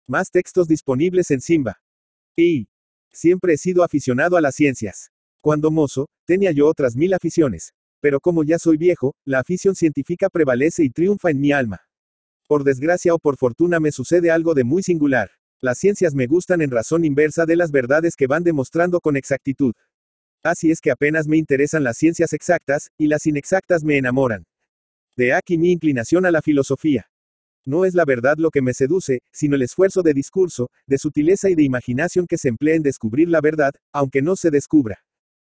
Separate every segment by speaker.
Speaker 1: Más textos disponibles en Simba. Y siempre he sido aficionado a las ciencias. Cuando mozo, tenía yo otras 1000 aficiones. Pero como ya soy viejo, la afición científica prevalece y triunfa en mi alma. Por desgracia o por fortuna me sucede algo de muy singular. Las ciencias me gustan en razón inversa de las verdades que van demostrando con exactitud. Así es que apenas me interesan las ciencias exactas, y las inexactas me enamoran. De aquí mi inclinación a la filosofía. No es la verdad lo que me seduce, sino el esfuerzo de discurso, de sutileza y de imaginación que se emplea en descubrir la verdad, aunque no se descubra.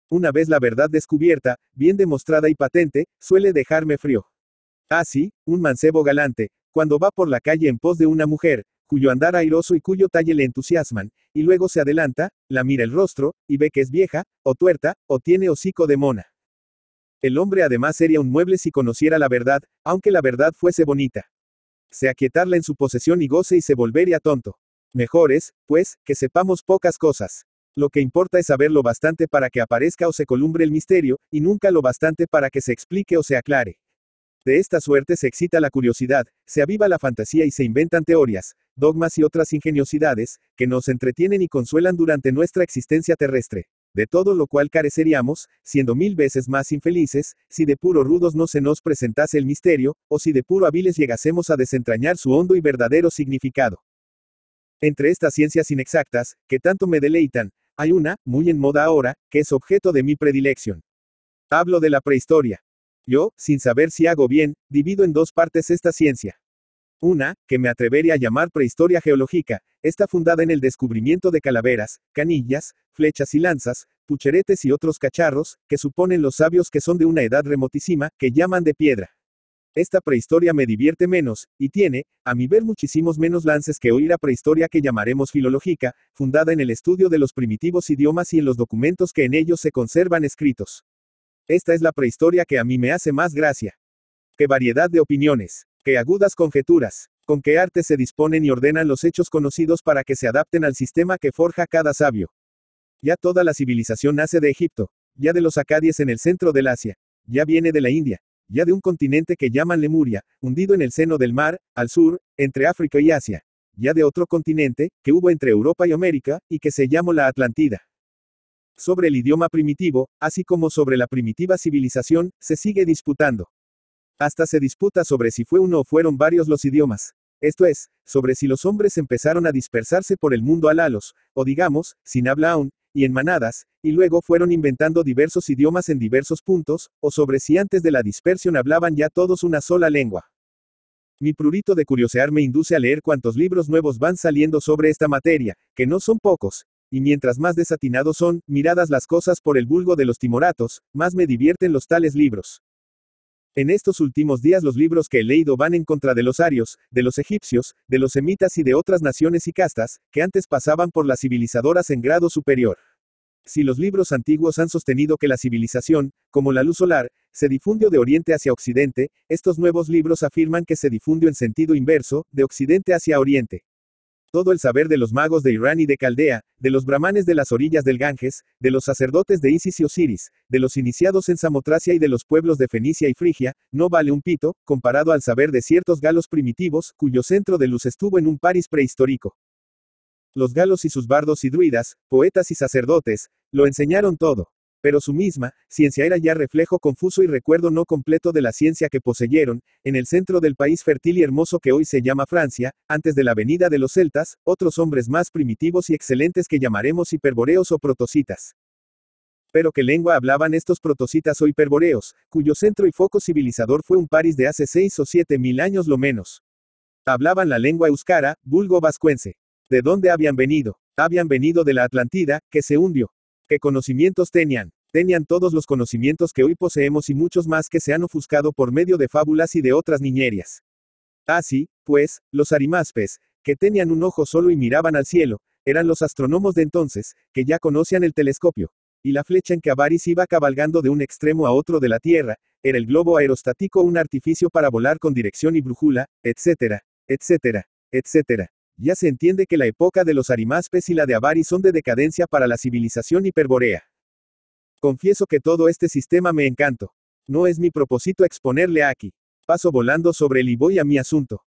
Speaker 1: Una vez la verdad descubierta, bien demostrada y patente, suele dejarme frío. Así, un mancebo galante, cuando va por la calle en pos de una mujer, cuyo andar airoso y cuyo talle le entusiasman, y luego se adelanta, la mira el rostro, y ve que es vieja, o tuerta, o tiene hocico de mona. El hombre además sería un mueble si conociera la verdad, aunque la verdad fuese bonita. Se aquietarla en su posesión y goce y se volvería tonto. Mejor es, pues, que sepamos pocas cosas. Lo que importa es saber lo bastante para que aparezca o se columbre el misterio, y nunca lo bastante para que se explique o se aclare. De esta suerte se excita la curiosidad, se aviva la fantasía y se inventan teorías, dogmas y otras ingeniosidades, que nos entretienen y consuelan durante nuestra existencia terrestre. De todo lo cual careceríamos, siendo 1000 veces más infelices, si de puro rudos no se nos presentase el misterio, o si de puro hábiles llegásemos a desentrañar su hondo y verdadero significado. Entre estas ciencias inexactas, que tanto me deleitan, hay una, muy en moda ahora, que es objeto de mi predilección. Hablo de la prehistoria. Yo, sin saber si hago bien, divido en 2 partes esta ciencia. Una, que me atrevería a llamar prehistoria geológica, está fundada en el descubrimiento de calaveras, canillas, flechas y lanzas, pucheretes y otros cacharros, que suponen los sabios que son de una edad remotísima, que llaman de piedra. Esta prehistoria me divierte menos, y tiene, a mi ver, muchísimos menos lances que oír a prehistoria que llamaremos filológica, fundada en el estudio de los primitivos idiomas y en los documentos que en ellos se conservan escritos. Esta es la prehistoria que a mí me hace más gracia. Qué variedad de opiniones, qué agudas conjeturas, con qué arte se disponen y ordenan los hechos conocidos para que se adapten al sistema que forja cada sabio. Ya toda la civilización nace de Egipto, ya de los acadies en el centro del Asia, ya viene de la India, ya de un continente que llaman Lemuria, hundido en el seno del mar, al sur, entre África y Asia, ya de otro continente, que hubo entre Europa y América, y que se llamó la Atlántida. Sobre el idioma primitivo, así como sobre la primitiva civilización, se sigue disputando. Hasta se disputa sobre si fue uno o fueron varios los idiomas. Esto es, sobre si los hombres empezaron a dispersarse por el mundo al halos, o digamos, sin habla aún, y en manadas, y luego fueron inventando diversos idiomas en diversos puntos, o sobre si antes de la dispersión hablaban ya todos una sola lengua. Mi prurito de curiosear me induce a leer cuantos libros nuevos van saliendo sobre esta materia, que no son pocos, y mientras más desatinados son, miradas las cosas por el vulgo de los timoratos, más me divierten los tales libros. En estos últimos días los libros que he leído van en contra de los arios, de los egipcios, de los semitas y de otras naciones y castas, que antes pasaban por las civilizadoras en grado superior. Si los libros antiguos han sostenido que la civilización, como la luz solar, se difundió de oriente hacia occidente, estos nuevos libros afirman que se difundió en sentido inverso, de occidente hacia oriente. Todo el saber de los magos de Irán y de Caldea, de los brahmanes de las orillas del Ganges, de los sacerdotes de Isis y Osiris, de los iniciados en Samotracia y de los pueblos de Fenicia y Frigia, no vale un pito, comparado al saber de ciertos galos primitivos, cuyo centro de luz estuvo en un París prehistórico. Los galos y sus bardos y druidas, poetas y sacerdotes, lo enseñaron todo. Pero su misma ciencia era ya reflejo confuso y recuerdo no completo de la ciencia que poseyeron, en el centro del país fértil y hermoso que hoy se llama Francia, antes de la venida de los celtas, otros hombres más primitivos y excelentes que llamaremos hiperboreos o protocitas. Pero ¿qué lengua hablaban estos protocitas o hiperboreos, cuyo centro y foco civilizador fue un París de hace 6 o 7 mil años lo menos? Hablaban la lengua euskara, vulgo vascuense. ¿De dónde habían venido? Habían venido de la Atlántida, que se hundió. ¿Qué conocimientos tenían? Tenían todos los conocimientos que hoy poseemos y muchos más que se han ofuscado por medio de fábulas y de otras niñerias. Así, pues, los arimaspes, que tenían un ojo solo y miraban al cielo, eran los astrónomos de entonces, que ya conocían el telescopio. Y la flecha en que Avaris iba cabalgando de un extremo a otro de la Tierra, era el globo aerostático, un artificio para volar con dirección y brújula, etcétera, etcétera, etcétera. Ya se entiende que la época de los arimaspes y la de Avaris son de decadencia para la civilización hiperborea. Confieso que todo este sistema me encantó. No es mi propósito exponerle aquí. Paso volando sobre él y voy a mi asunto.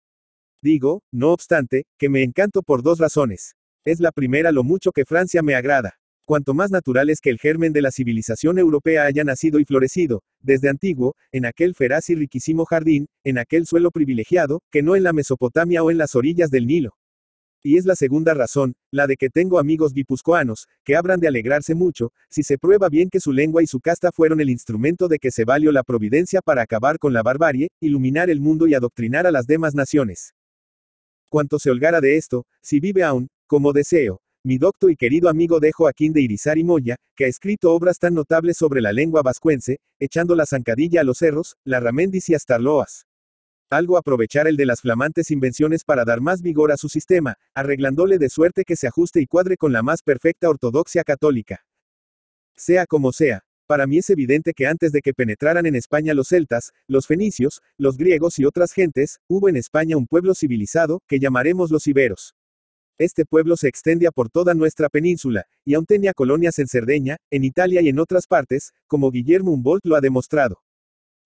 Speaker 1: Digo, no obstante, que me encanto por dos razones. Es la primera lo mucho que Francia me agrada. Cuanto más natural es que el germen de la civilización europea haya nacido y florecido, desde antiguo, en aquel feraz y riquísimo jardín, en aquel suelo privilegiado, que no en la Mesopotamia o en las orillas del Nilo. Y es la segunda razón, la de que tengo amigos guipuzcoanos, que habrán de alegrarse mucho, si se prueba bien que su lengua y su casta fueron el instrumento de que se valió la providencia para acabar con la barbarie, iluminar el mundo y adoctrinar a las demás naciones. Cuanto se holgara de esto, si vive aún, como deseo, mi docto y querido amigo de Joaquín de Irizar y Moya, que ha escrito obras tan notables sobre la lengua vascuence, echando la zancadilla a los cerros, la ramendis y astarloas. Algo aprovechar el de las flamantes invenciones para dar más vigor a su sistema, arreglándole de suerte que se ajuste y cuadre con la más perfecta ortodoxia católica. Sea como sea, para mí es evidente que antes de que penetraran en España los celtas, los fenicios, los griegos y otras gentes, hubo en España un pueblo civilizado, que llamaremos los iberos. Este pueblo se extendía por toda nuestra península, y aún tenía colonias en Cerdeña, en Italia y en otras partes, como Guillermo Humboldt lo ha demostrado.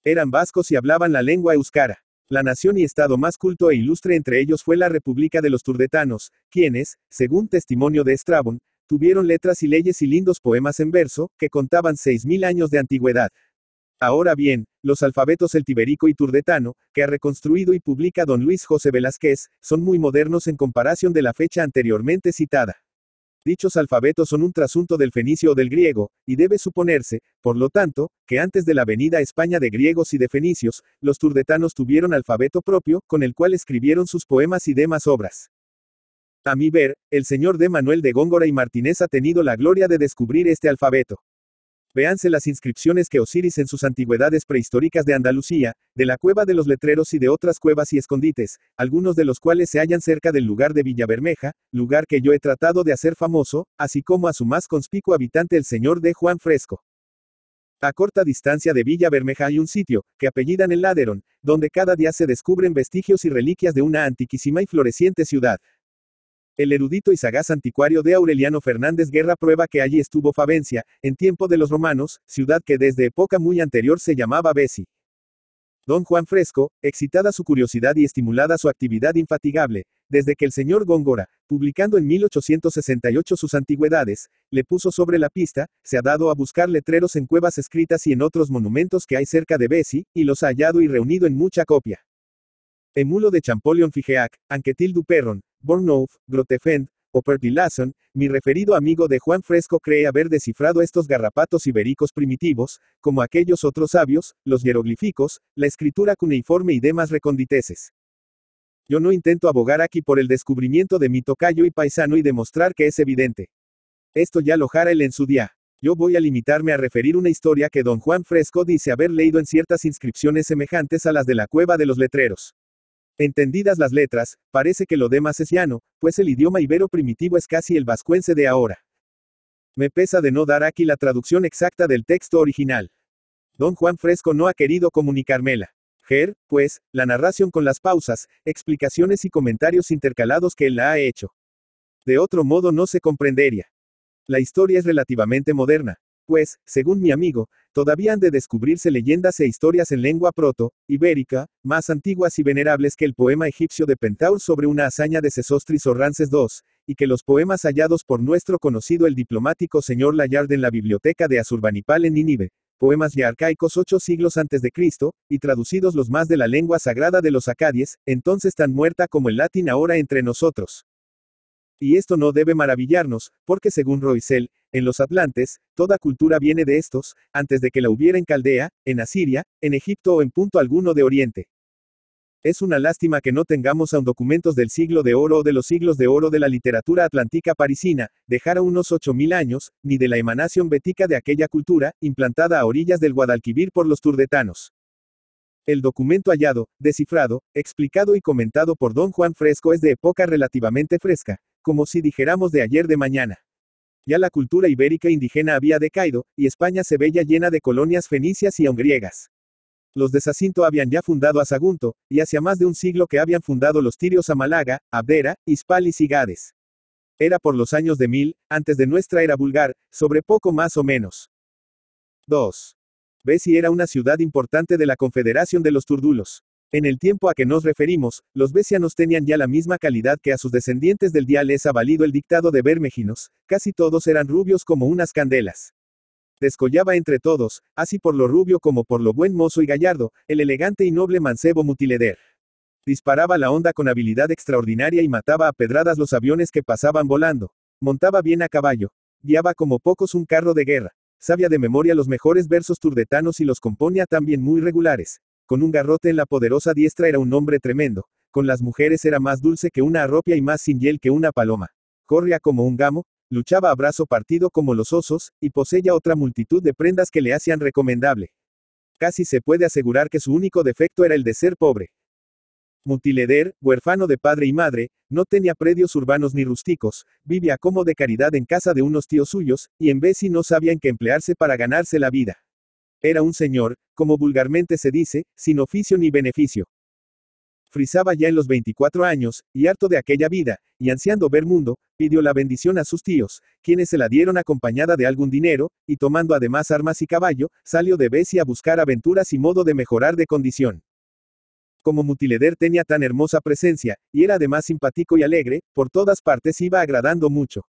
Speaker 1: Eran vascos y hablaban la lengua euskara. La nación y estado más culto e ilustre entre ellos fue la República de los Turdetanos, quienes, según testimonio de Estrabón, tuvieron letras y leyes y lindos poemas en verso, que contaban 6000 años de antigüedad. Ahora bien, los alfabetos celtiberico y turdetano, que ha reconstruido y publica don Luis José Velázquez, son muy modernos en comparación de la fecha anteriormente citada. Dichos alfabetos son un trasunto del fenicio o del griego, y debe suponerse, por lo tanto, que antes de la venida a España de griegos y de fenicios, los turdetanos tuvieron alfabeto propio, con el cual escribieron sus poemas y demás obras. A mi ver, el señor D. Manuel de Góngora y Martínez ha tenido la gloria de descubrir este alfabeto. Véanse las inscripciones que Osiris en sus antigüedades prehistóricas de Andalucía, de la Cueva de los Letreros y de otras cuevas y escondites, algunos de los cuales se hallan cerca del lugar de Villabermeja, lugar que yo he tratado de hacer famoso, así como a su más conspicuo habitante el señor D. Juan Fresco. A corta distancia de Villabermeja hay un sitio, que apellidan el Laderón, donde cada día se descubren vestigios y reliquias de una antiquísima y floreciente ciudad. El erudito y sagaz anticuario de Aureliano Fernández Guerra prueba que allí estuvo Favencia, en tiempo de los romanos, ciudad que desde época muy anterior se llamaba Besi. Don Juan Fresco, excitada su curiosidad y estimulada su actividad infatigable, desde que el señor Góngora, publicando en 1868 sus antigüedades, le puso sobre la pista, se ha dado a buscar letreros en cuevas escritas y en otros monumentos que hay cerca de Besi, y los ha hallado y reunido en mucha copia. Emulo de Champollion Figeac, Anquetil du Perron, Bornouf, Grotefend, o Pertilasson, mi referido amigo de Juan Fresco cree haber descifrado estos garrapatos ibéricos primitivos, como aquellos otros sabios, los hieroglíficos, la escritura cuneiforme y demás reconditeces. Yo no intento abogar aquí por el descubrimiento de mi tocayo y paisano y demostrar que es evidente. Esto ya lo jara él en su día. Yo voy a limitarme a referir una historia que don Juan Fresco dice haber leído en ciertas inscripciones semejantes a las de la Cueva de los Letreros. Entendidas las letras, parece que lo demás es llano, pues el idioma ibero primitivo es casi el vascuence de ahora. Me pesa de no dar aquí la traducción exacta del texto original. Don Juan Fresco no ha querido comunicármela. Pues, la narración con las pausas, explicaciones y comentarios intercalados que él la ha hecho. De otro modo no se comprendería. La historia es relativamente moderna. Pues, según mi amigo, todavía han de descubrirse leyendas e historias en lengua proto-ibérica, más antiguas y venerables que el poema egipcio de Pentaur sobre una hazaña de Sesostris o Ramses II, y que los poemas hallados por nuestro conocido el diplomático señor Layard en la biblioteca de Asurbanipal en Nínive, poemas ya arcaicos 8 siglos antes de Cristo, y traducidos los más de la lengua sagrada de los acadies, entonces tan muerta como el latín ahora entre nosotros. Y esto no debe maravillarnos, porque según Roisel, en los Atlantes, toda cultura viene de estos, antes de que la hubiera en Caldea, en Asiria, en Egipto o en punto alguno de Oriente. Es una lástima que no tengamos aún documentos del siglo de oro o de los siglos de oro de la literatura atlántica parisina, dejara unos 8000 años, ni de la emanación bética de aquella cultura, implantada a orillas del Guadalquivir por los turdetanos. El documento hallado, descifrado, explicado y comentado por don Juan Fresco es de época relativamente fresca, como si dijéramos de ayer de mañana. Ya la cultura ibérica indígena había decaído, y España se veía llena de colonias fenicias y aun griegas. Los de Sacinto habían ya fundado a Sagunto, y hacía más de un siglo que habían fundado los tirios a Málaga, Abdera, Hispalis y Gades. Era por los años de 1000, antes de nuestra era vulgar, sobre poco más o menos. 2. Besi era una ciudad importante de la Confederación de los Turdulos. En el tiempo a que nos referimos, los besianos tenían ya la misma calidad que a sus descendientes del día les ha valido el dictado de Bermeginos, casi todos eran rubios como unas candelas. Descollaba entre todos, así por lo rubio como por lo buen mozo y gallardo, el elegante y noble mancebo Mutileder. Disparaba la onda con habilidad extraordinaria y mataba a pedradas los aviones que pasaban volando. Montaba bien a caballo. Guiaba como pocos un carro de guerra. Sabía de memoria los mejores versos turdetanos y los componía también muy regulares. Con un garrote en la poderosa diestra era un hombre tremendo. Con las mujeres era más dulce que una arropia y más sin hiel que una paloma. Corría como un gamo, luchaba a brazo partido como los osos, y poseía otra multitud de prendas que le hacían recomendable. Casi se puede asegurar que su único defecto era el de ser pobre. Mutileder, huérfano de padre y madre, no tenía predios urbanos ni rústicos, vivía como de caridad en casa de unos tíos suyos, y en vez y no sabía en qué emplearse para ganarse la vida. Era un señor, como vulgarmente se dice, sin oficio ni beneficio. Frisaba ya en los 24 años, y harto de aquella vida, y ansiando ver mundo, pidió la bendición a sus tíos, quienes se la dieron acompañada de algún dinero, y tomando además armas y caballo, salió de vez y a buscar aventuras y modo de mejorar de condición. Como Mutileder tenía tan hermosa presencia, y era además simpático y alegre, por todas partes iba agradando mucho.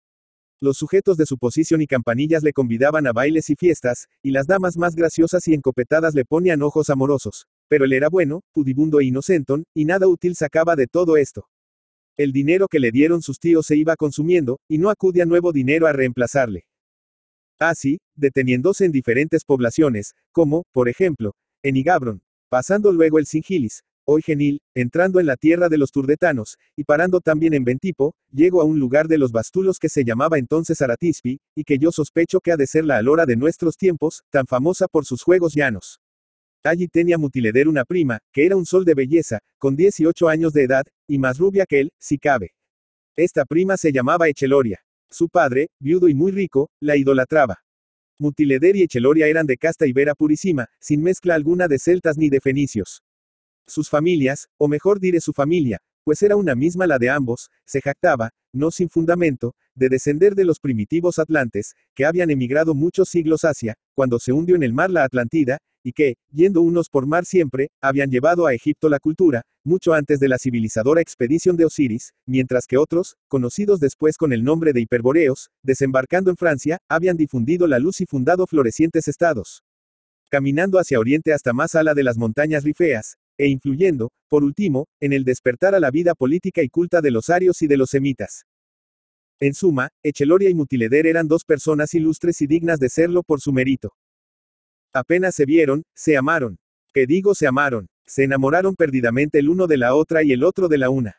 Speaker 1: Los sujetos de su posición y campanillas le convidaban a bailes y fiestas, y las damas más graciosas y encopetadas le ponían ojos amorosos. Pero él era bueno, pudibundo e inocentón, y nada útil sacaba de todo esto. El dinero que le dieron sus tíos se iba consumiendo, y no acudía nuevo dinero a reemplazarle. Así, deteniéndose en diferentes poblaciones, como, por ejemplo, en Igabron, pasando luego el Singilis, hoy Genil, entrando en la tierra de los turdetanos, y parando también en Bentipo, llegó a un lugar de los bastulos que se llamaba entonces Aratispi, y que yo sospecho que ha de ser la alhora de nuestros tiempos, tan famosa por sus juegos llanos. Allí tenía Mutileder una prima, que era un sol de belleza, con 18 años de edad, y más rubia que él, si cabe. Esta prima se llamaba Echeloria. Su padre, viudo y muy rico, la idolatraba. Mutileder y Echeloria eran de casta ibera purísima, sin mezcla alguna de celtas ni de fenicios. Sus familias, o mejor diré su familia, pues era una misma la de ambos, se jactaba, no sin fundamento, de descender de los primitivos atlantes, que habían emigrado muchos siglos hacia, cuando se hundió en el mar la Atlántida, y que, yendo unos por mar siempre, habían llevado a Egipto la cultura, mucho antes de la civilizadora expedición de Osiris, mientras que otros, conocidos después con el nombre de hiperboreos, desembarcando en Francia, habían difundido la luz y fundado florecientes estados. Caminando hacia oriente hasta más ala de las montañas rifeas, e influyendo, por último, en el despertar a la vida política y culta de los arios y de los semitas. En suma, Echeloria y Mutileder eran dos personas ilustres y dignas de serlo por su mérito. Apenas se vieron, se amaron. ¿Qué digo se amaron? Se enamoraron perdidamente el uno de la otra y el otro de la una.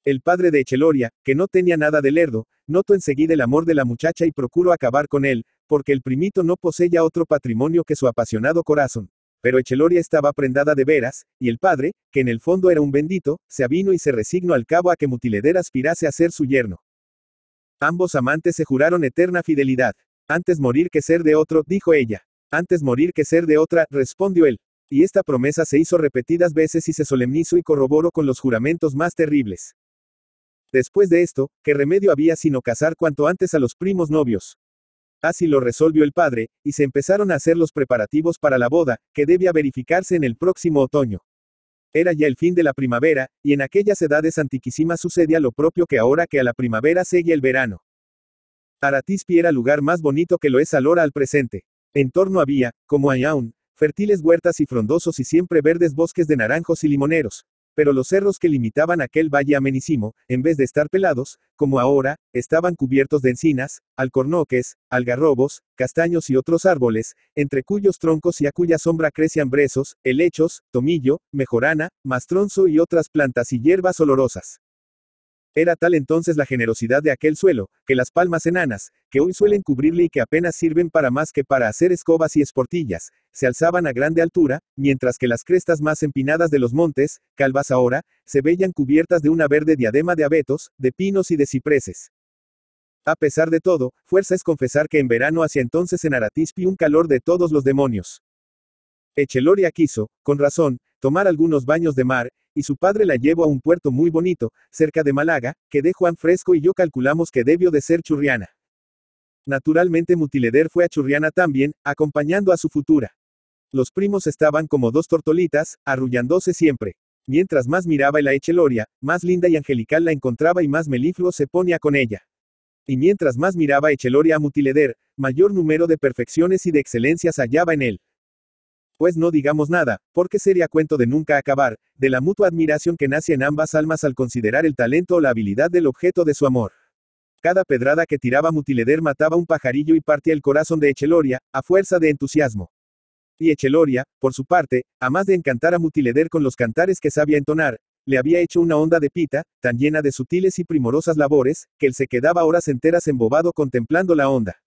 Speaker 1: El padre de Echeloria, que no tenía nada de lerdo, notó enseguida el amor de la muchacha y procuró acabar con él, porque el primito no poseía otro patrimonio que su apasionado corazón. Pero Echeloria estaba prendada de veras, y el padre, que en el fondo era un bendito, se avino y se resignó al cabo a que Mutileder aspirase a ser su yerno. Ambos amantes se juraron eterna fidelidad. Antes morir que ser de otro, dijo ella. Antes morir que ser de otra, respondió él. Y esta promesa se hizo repetidas veces y se solemnizó y corroboró con los juramentos más terribles. Después de esto, ¿qué remedio había sino casar cuanto antes a los primos novios? Así lo resolvió el padre, y se empezaron a hacer los preparativos para la boda, que debía verificarse en el próximo otoño. Era ya el fin de la primavera, y en aquellas edades antiquísimas sucedía lo propio que ahora que a la primavera sigue el verano. Aratispi era lugar más bonito que lo es ahora al presente. En torno había, como hay aún, fértiles huertas y frondosos y siempre verdes bosques de naranjos y limoneros. Pero los cerros que limitaban aquel valle amenísimo, en vez de estar pelados, como ahora, estaban cubiertos de encinas, alcornoques, algarrobos, castaños y otros árboles, entre cuyos troncos y a cuya sombra crecían brezos, helechos, tomillo, mejorana, mastronzo y otras plantas y hierbas olorosas. Era tal entonces la generosidad de aquel suelo, que las palmas enanas, que hoy suelen cubrirle y que apenas sirven para más que para hacer escobas y esportillas, se alzaban a grande altura, mientras que las crestas más empinadas de los montes, calvas ahora, se veían cubiertas de una verde diadema de abetos, de pinos y de cipreses. A pesar de todo, fuerza es confesar que en verano hacia entonces en Aratispi un calor de todos los demonios. Echeloria quiso, con razón, tomar algunos baños de mar, y su padre la llevó a un puerto muy bonito, cerca de Málaga, que de Juan Fresco y yo calculamos que debió de ser Churriana. Naturalmente Mutileder fue a Churriana también, acompañando a su futura. Los primos estaban como dos tortolitas, arrullándose siempre. Mientras más miraba la Echeloria, más linda y angelical la encontraba y más melifluo se ponía con ella. Y mientras más miraba Echeloria a Mutileder, mayor número de perfecciones y de excelencias hallaba en él. Pues no digamos nada, porque sería cuento de nunca acabar, de la mutua admiración que nace en ambas almas al considerar el talento o la habilidad del objeto de su amor. Cada pedrada que tiraba Mutileder mataba un pajarillo y partía el corazón de Echeloria, a fuerza de entusiasmo. Y Echeloria, por su parte, a más de encantar a Mutileder con los cantares que sabía entonar, le había hecho una onda de pita, tan llena de sutiles y primorosas labores, que él se quedaba horas enteras embobado contemplando la onda.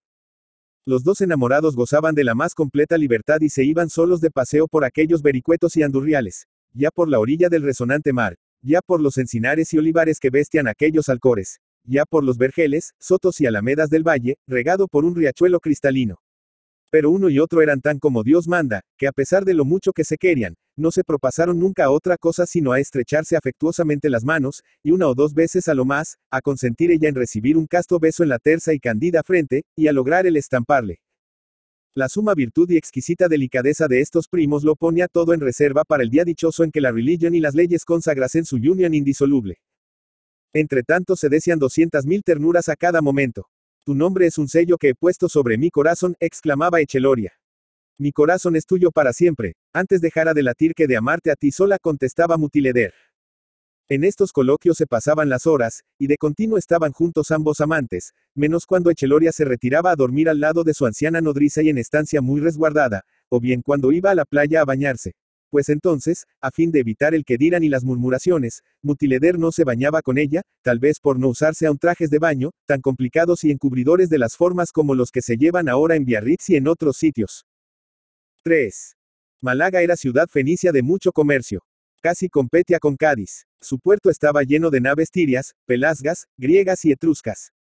Speaker 1: Los dos enamorados gozaban de la más completa libertad y se iban solos de paseo por aquellos vericuetos y andurriales, ya por la orilla del resonante mar, ya por los encinares y olivares que bestian aquellos alcores, ya por los vergeles, sotos y alamedas del valle, regado por un riachuelo cristalino. Pero uno y otro eran tan como Dios manda, que a pesar de lo mucho que se querían, no se propasaron nunca a otra cosa sino a estrecharse afectuosamente las manos, y una o dos veces a lo más, a consentir ella en recibir un casto beso en la tersa y candida frente, y a lograr el estamparle. La suma virtud y exquisita delicadeza de estos primos lo ponía todo en reserva para el día dichoso en que la religión y las leyes consagrasen su unión indisoluble. Entre tanto se desean 200.000 ternuras a cada momento. Tu nombre es un sello que he puesto sobre mi corazón, exclamaba Echeloria. Mi corazón es tuyo para siempre, antes dejara de latir que de amarte a ti sola, contestaba Mutileder. En estos coloquios se pasaban las horas, y de continuo estaban juntos ambos amantes, menos cuando Echeloria se retiraba a dormir al lado de su anciana nodriza y en estancia muy resguardada, o bien cuando iba a la playa a bañarse. Pues entonces, a fin de evitar el que dirán y las murmuraciones, Mutileder no se bañaba con ella, tal vez por no usarse aún trajes de baño, tan complicados y encubridores de las formas como los que se llevan ahora en Biarritz y en otros sitios. 3. Málaga era ciudad fenicia de mucho comercio. Casi competía con Cádiz. Su puerto estaba lleno de naves tirias, pelasgas, griegas y etruscas.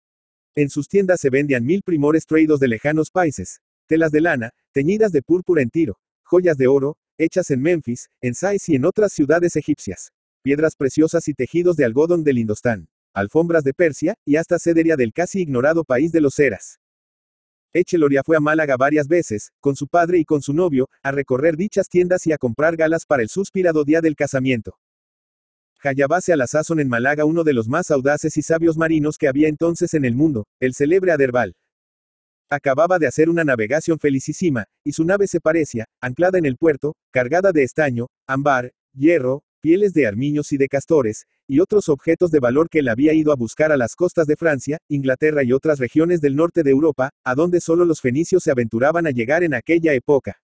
Speaker 1: En sus tiendas se vendían 1000 primores traídos de lejanos países, telas de lana, teñidas de púrpura en Tiro, joyas de oro, hechas en Memphis, en Sais y en otras ciudades egipcias, piedras preciosas y tejidos de algodón del Indostán, alfombras de Persia, y hasta sederia del casi ignorado país de los Eras. Echeloria fue a Málaga varias veces, con su padre y con su novio, a recorrer dichas tiendas y a comprar galas para el suspirado día del casamiento. Hallábase a la sazón en Málaga uno de los más audaces y sabios marinos que había entonces en el mundo, el célebre Aderbal. Acababa de hacer una navegación felicísima, y su nave se parecía, anclada en el puerto, cargada de estaño, ámbar, hierro, pieles de armiños y de castores, y otros objetos de valor que él había ido a buscar a las costas de Francia, Inglaterra y otras regiones del norte de Europa, a donde solo los fenicios se aventuraban a llegar en aquella época.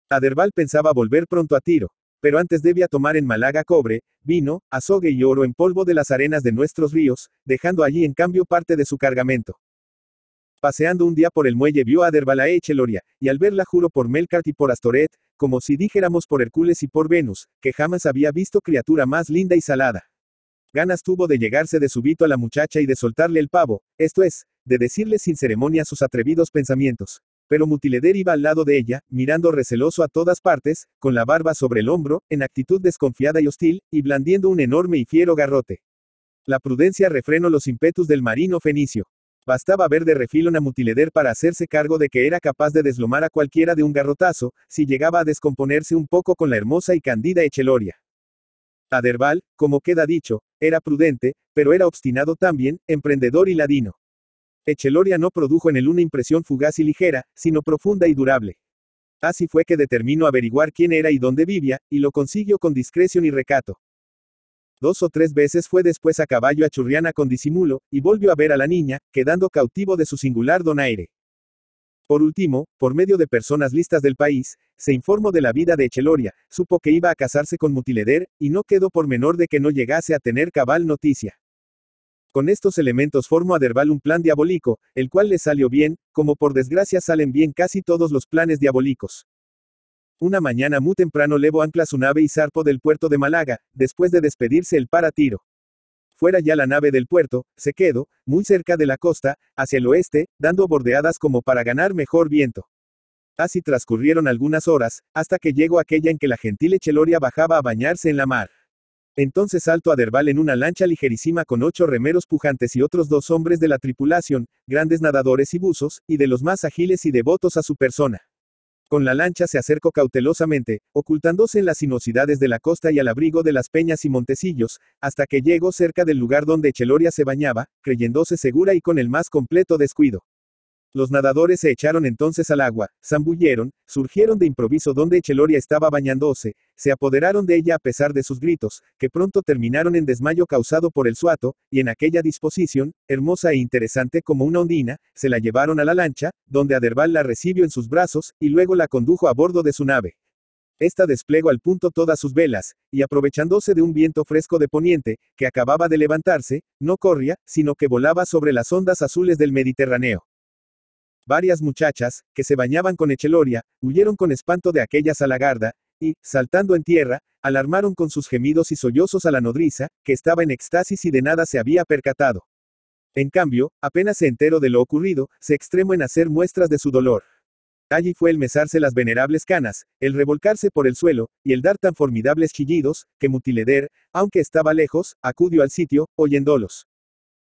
Speaker 1: Aderbal pensaba volver pronto a Tiro, pero antes debía tomar en Málaga cobre, vino, azogue y oro en polvo de las arenas de nuestros ríos, dejando allí en cambio parte de su cargamento. Paseando un día por el muelle vio a Aderbal a Echeloria, y al verla juró por Melkart y por Astoret, como si dijéramos por Hércules y por Venus, que jamás había visto criatura más linda y salada. Ganas tuvo de llegarse de súbito a la muchacha y de soltarle el pavo, esto es, de decirle sin ceremonia sus atrevidos pensamientos. Pero Mutileder iba al lado de ella, mirando receloso a todas partes, con la barba sobre el hombro, en actitud desconfiada y hostil, y blandiendo un enorme y fiero garrote. La prudencia refrenó los ímpetus del marino fenicio. Bastaba ver de refilón a Mutileder para hacerse cargo de que era capaz de deslomar a cualquiera de un garrotazo, si llegaba a descomponerse un poco con la hermosa y candida Echeloria. Aderbal, como queda dicho, era prudente, pero era obstinado también, emprendedor y ladino. Echeloria no produjo en él una impresión fugaz y ligera, sino profunda y durable. Así fue que determinó averiguar quién era y dónde vivía, y lo consiguió con discreción y recato. 2 o 3 veces fue después a caballo a Churriana con disimulo, y volvió a ver a la niña, quedando cautivo de su singular donaire. Por último, por medio de personas listas del país, se informó de la vida de Echeloria, supo que iba a casarse con Mutileder, y no quedó por menor de que no llegase a tener cabal noticia. Con estos elementos formó Aderbal un plan diabólico, el cual le salió bien, como por desgracia salen bien casi todos los planes diabólicos. Una mañana muy temprano levó ancla su nave y zarpó del puerto de Málaga, después de despedirse el para Tiro. Fuera ya la nave del puerto, se quedó, muy cerca de la costa, hacia el oeste, dando bordeadas como para ganar mejor viento. Así transcurrieron algunas horas, hasta que llegó aquella en que la gentil Echeloria bajaba a bañarse en la mar. Entonces saltó Aderbal en una lancha ligerísima con 8 remeros pujantes y otros 2 hombres de la tripulación, grandes nadadores y buzos, y de los más ágiles y devotos a su persona. Con la lancha se acercó cautelosamente, ocultándose en las sinuosidades de la costa y al abrigo de las peñas y montecillos, hasta que llegó cerca del lugar donde Echeloria se bañaba, creyéndose segura y con el más completo descuido. Los nadadores se echaron entonces al agua, zambulleron, surgieron de improviso donde Echeloria estaba bañándose, se apoderaron de ella a pesar de sus gritos, que pronto terminaron en desmayo causado por el suato, y en aquella disposición, hermosa e interesante como una ondina, se la llevaron a la lancha, donde Aderbal la recibió en sus brazos, y luego la condujo a bordo de su nave. Esta desplegó al punto todas sus velas, y aprovechándose de un viento fresco de poniente, que acababa de levantarse, no corría, sino que volaba sobre las ondas azules del Mediterráneo. Varias muchachas, que se bañaban con Echeloria, huyeron con espanto de aquella salagarda, y, saltando en tierra, alarmaron con sus gemidos y sollozos a la nodriza, que estaba en éxtasis y de nada se había percatado. En cambio, apenas se enteró de lo ocurrido, se extremó en hacer muestras de su dolor. Allí fue el mesarse las venerables canas, el revolcarse por el suelo, y el dar tan formidables chillidos, que Mutileder, aunque estaba lejos, acudió al sitio, oyéndolos.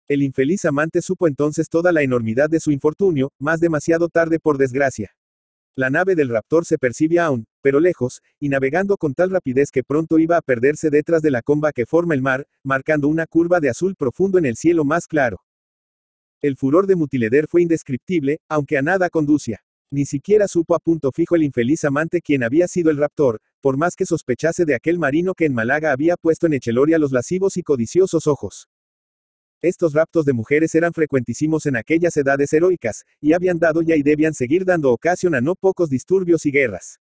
Speaker 1: El infeliz amante supo entonces toda la enormidad de su infortunio, mas demasiado tarde por desgracia. La nave del raptor se percibía aún, pero lejos, y navegando con tal rapidez que pronto iba a perderse detrás de la comba que forma el mar, marcando una curva de azul profundo en el cielo más claro. El furor de Mutileder fue indescriptible, aunque a nada conducía. Ni siquiera supo a punto fijo el infeliz amante quién había sido el raptor, por más que sospechase de aquel marino que en Málaga había puesto en Echeloria los lascivos y codiciosos ojos. Estos raptos de mujeres eran frecuentísimos en aquellas edades heroicas, y habían dado ya y debían seguir dando ocasión a no pocos disturbios y guerras.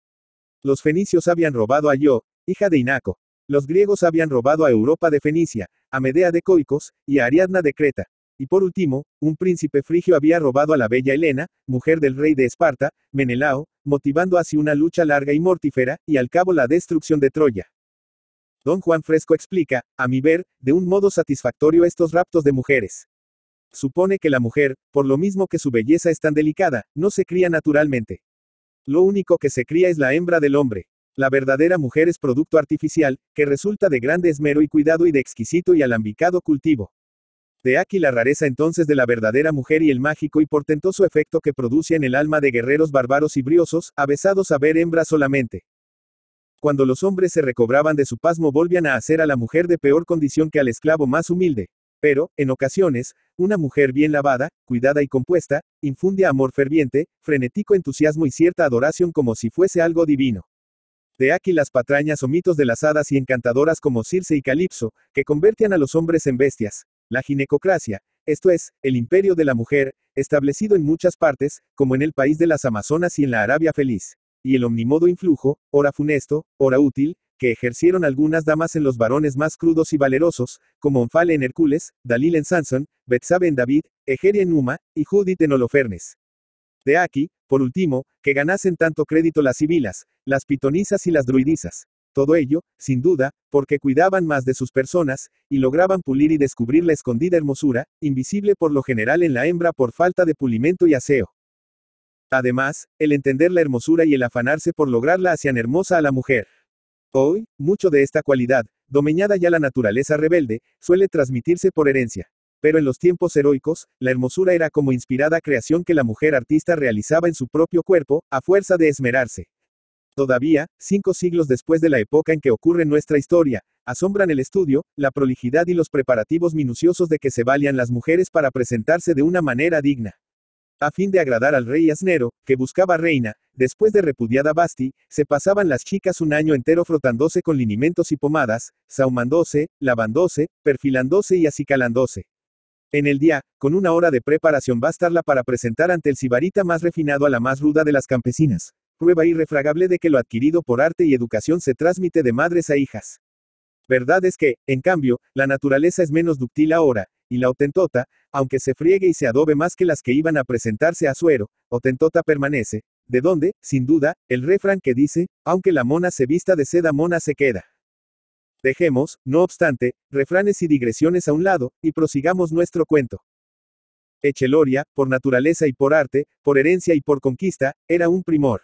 Speaker 1: Los fenicios habían robado a Io, hija de Inaco. Los griegos habían robado a Europa de Fenicia, a Medea de Coicos, y a Ariadna de Creta. Y por último, un príncipe frigio había robado a la bella Helena, mujer del rey de Esparta, Menelao, motivando así una lucha larga y mortífera, y al cabo la destrucción de Troya. Don Juan Fresco explica, a mi ver, de un modo satisfactorio estos raptos de mujeres. Supone que la mujer, por lo mismo que su belleza es tan delicada, no se cría naturalmente. Lo único que se cría es la hembra del hombre. La verdadera mujer es producto artificial, que resulta de grande esmero y cuidado y de exquisito y alambicado cultivo. De aquí la rareza entonces de la verdadera mujer y el mágico y portentoso efecto que produce en el alma de guerreros bárbaros y briosos, avesados a ver hembras solamente. Cuando los hombres se recobraban de su pasmo volvían a hacer a la mujer de peor condición que al esclavo más humilde. Pero, en ocasiones, una mujer bien lavada, cuidada y compuesta, infunde amor ferviente, frenético entusiasmo y cierta adoración como si fuese algo divino. De aquí las patrañas o mitos de las hadas y encantadoras como Circe y Calipso, que convertían a los hombres en bestias. La ginecocracia, esto es, el imperio de la mujer, establecido en muchas partes, como en el país de las Amazonas y en la Arabia feliz. Y el omnimodo influjo, ora funesto, ora útil, que ejercieron algunas damas en los varones más crudos y valerosos, como Onfale en Hércules, Dalila en Sansón, Betsabe en David, Egeria en Numa, y Judith en Holofernes. De aquí, por último, que ganasen tanto crédito las sibilas, las pitonisas y las druidisas. Todo ello, sin duda, porque cuidaban más de sus personas, y lograban pulir y descubrir la escondida hermosura, invisible por lo general en la hembra por falta de pulimento y aseo. Además, el entender la hermosura y el afanarse por lograrla hacían hermosa a la mujer. Hoy, mucho de esta cualidad, domeñada ya la naturaleza rebelde, suele transmitirse por herencia. Pero en los tiempos heroicos, la hermosura era como inspirada creación que la mujer artista realizaba en su propio cuerpo, a fuerza de esmerarse. Todavía, 5 siglos después de la época en que ocurre nuestra historia, asombran el estudio, la prolijidad y los preparativos minuciosos de que se valían las mujeres para presentarse de una manera digna. A fin de agradar al rey asnero, que buscaba reina, después de repudiada Basti, se pasaban las chicas un año entero frotándose con linimentos y pomadas, sahumándose, lavándose, perfilándose y acicalándose. En el día, con una hora de preparación bastarla para presentar ante el sibarita más refinado a la más ruda de las campesinas. Prueba irrefragable de que lo adquirido por arte y educación se transmite de madres a hijas. Verdad es que, en cambio, la naturaleza es menos dúctil ahora, y la Hotentota, aunque se friegue y se adobe más que las que iban a presentarse a Suero, Hotentota permanece, de donde, sin duda, el refrán que dice, aunque la mona se vista de seda mona se queda. Dejemos, no obstante, refranes y digresiones a un lado, y prosigamos nuestro cuento. Echeloria, por naturaleza y por arte, por herencia y por conquista, era un primor.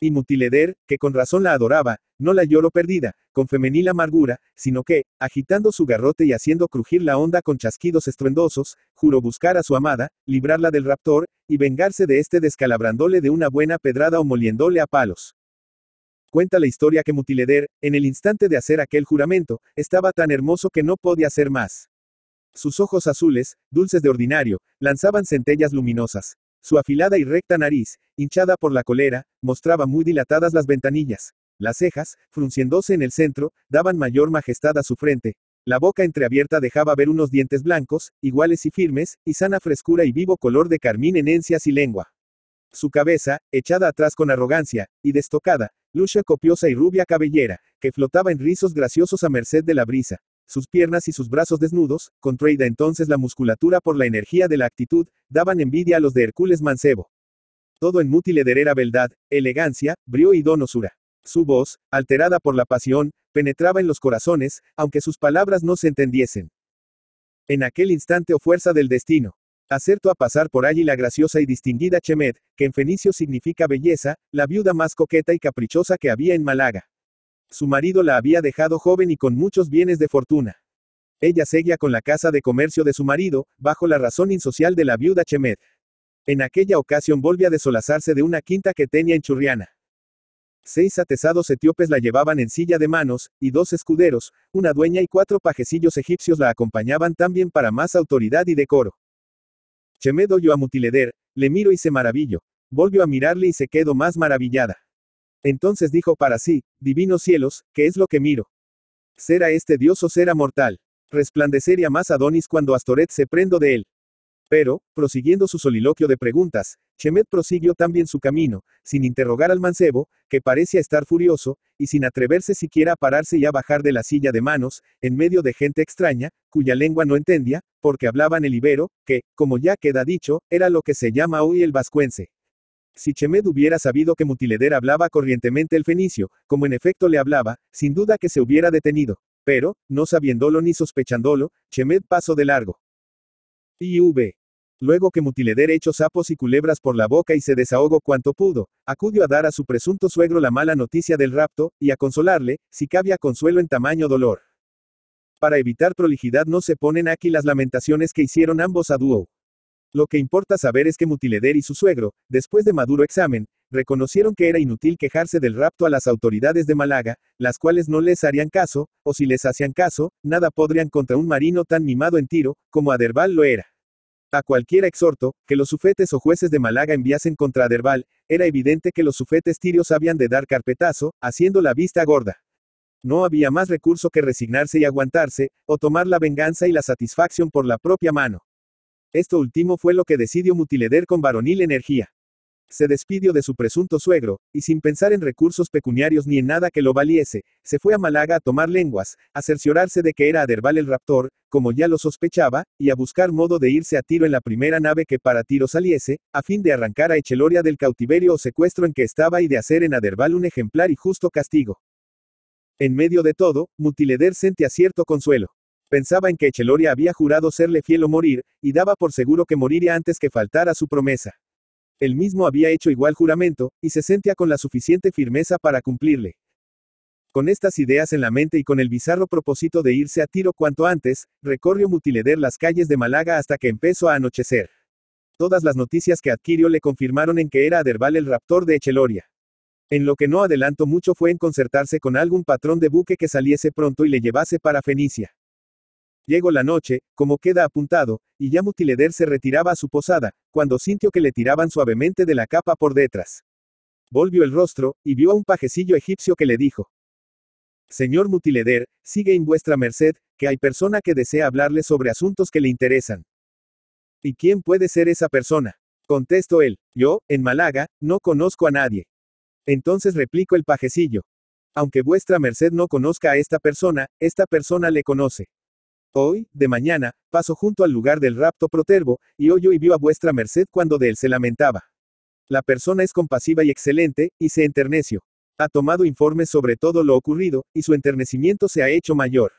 Speaker 1: Y Mutileder, que con razón la adoraba, no la lloró perdida, con femenil amargura, sino que, agitando su garrote y haciendo crujir la onda con chasquidos estruendosos, juró buscar a su amada, librarla del raptor, y vengarse de este descalabrándole de una buena pedrada o moliéndole a palos. Cuenta la historia que Mutileder, en el instante de hacer aquel juramento, estaba tan hermoso que no podía hacer más. Sus ojos azules, dulces de ordinario, lanzaban centellas luminosas. Su afilada y recta nariz, hinchada por la cólera, mostraba muy dilatadas las ventanillas. Las cejas, frunciéndose en el centro, daban mayor majestad a su frente. La boca entreabierta dejaba ver unos dientes blancos, iguales y firmes, y sana frescura y vivo color de carmín en encias y lengua. Su cabeza, echada atrás con arrogancia, y destocada, lucha copiosa y rubia cabellera, que flotaba en rizos graciosos a merced de la brisa. Sus piernas y sus brazos desnudos, contraída entonces la musculatura por la energía de la actitud, daban envidia a los de Hércules mancebo. Todo en Mutileder era beldad, elegancia, brío y donosura. Su voz, alterada por la pasión, penetraba en los corazones, aunque sus palabras no se entendiesen. En aquel instante o fuerza del destino, acertó a pasar por allí la graciosa y distinguida Chemed, que en fenicio significa belleza, la viuda más coqueta y caprichosa que había en Málaga. Su marido la había dejado joven y con muchos bienes de fortuna. Ella seguía con la casa de comercio de su marido, bajo la razón insocial de la viuda Chemed. En aquella ocasión volvía a desolazarse de una quinta que tenía en Churriana. 6 atesados etíopes la llevaban en silla de manos, y 2 escuderos, una dueña y 4 pajecillos egipcios la acompañaban también para más autoridad y decoro. Chemed oyó a Mutileder, le miró y se maravilló. Volvió a mirarle y se quedó más maravillada. Entonces dijo para sí, divinos cielos, ¿qué es lo que miro? ¿Será este dios o será mortal? Resplandecería más Adonis cuando Astoret se prendo de él. Pero, prosiguiendo su soliloquio de preguntas, Chemed prosiguió también su camino, sin interrogar al mancebo, que parecía estar furioso, y sin atreverse siquiera a pararse y a bajar de la silla de manos, en medio de gente extraña, cuya lengua no entendía, porque hablaban el ibero, que, como ya queda dicho, era lo que se llama hoy el vascuence. Si Chemed hubiera sabido que Mutileder hablaba corrientemente el fenicio, como en efecto le hablaba, sin duda que se hubiera detenido. Pero, no sabiéndolo ni sospechándolo, Chemed pasó de largo. IV. Luego que Mutileder echó sapos y culebras por la boca y se desahogó cuanto pudo, acudió a dar a su presunto suegro la mala noticia del rapto, y a consolarle, si cabía consuelo en tamaño dolor. Para evitar prolijidad no se ponen aquí las lamentaciones que hicieron ambos a dúo. Lo que importa saber es que Mutileder y su suegro, después de maduro examen, reconocieron que era inútil quejarse del rapto a las autoridades de Málaga, las cuales no les harían caso, o si les hacían caso, nada podrían contra un marino tan mimado en Tiro, como Aderbal lo era. A cualquiera exhorto, que los sufetes o jueces de Málaga enviasen contra Aderbal, era evidente que los sufetes tirios habían de dar carpetazo, haciendo la vista gorda. No había más recurso que resignarse y aguantarse, o tomar la venganza y la satisfacción por la propia mano. Esto último fue lo que decidió Mutileder con varonil energía. Se despidió de su presunto suegro, y sin pensar en recursos pecuniarios ni en nada que lo valiese, se fue a Málaga a tomar lenguas, a cerciorarse de que era Aderbal el raptor, como ya lo sospechaba, y a buscar modo de irse a Tiro en la primera nave que para Tiro saliese, a fin de arrancar a Echeloria del cautiverio o secuestro en que estaba y de hacer en Aderbal un ejemplar y justo castigo. En medio de todo, Mutileder sentía cierto consuelo. Pensaba en que Echeloria había jurado serle fiel o morir, y daba por seguro que moriría antes que faltara a su promesa. Él mismo había hecho igual juramento, y se sentía con la suficiente firmeza para cumplirle. Con estas ideas en la mente y con el bizarro propósito de irse a Tiro cuanto antes, recorrió Mutileder las calles de Málaga hasta que empezó a anochecer. Todas las noticias que adquirió le confirmaron en que era Aderbal el raptor de Echeloria. En lo que no adelantó mucho fue en concertarse con algún patrón de buque que saliese pronto y le llevase para Fenicia. Llegó la noche, como queda apuntado, y ya Mutileder se retiraba a su posada, cuando sintió que le tiraban suavemente de la capa por detrás. Volvió el rostro, y vio a un pajecillo egipcio que le dijo: Señor Mutileder, sigue en vuestra merced, que hay persona que desea hablarle sobre asuntos que le interesan. ¿Y quién puede ser esa persona? Contestó él: yo, en Málaga, no conozco a nadie. Entonces replicó el pajecillo: aunque vuestra merced no conozca a esta persona le conoce. Hoy, de mañana, pasó junto al lugar del rapto Protervo, y oyó y vio a vuestra merced cuando de él se lamentaba. La persona es compasiva y excelente, y se enterneció. Ha tomado informes sobre todo lo ocurrido, y su enternecimiento se ha hecho mayor.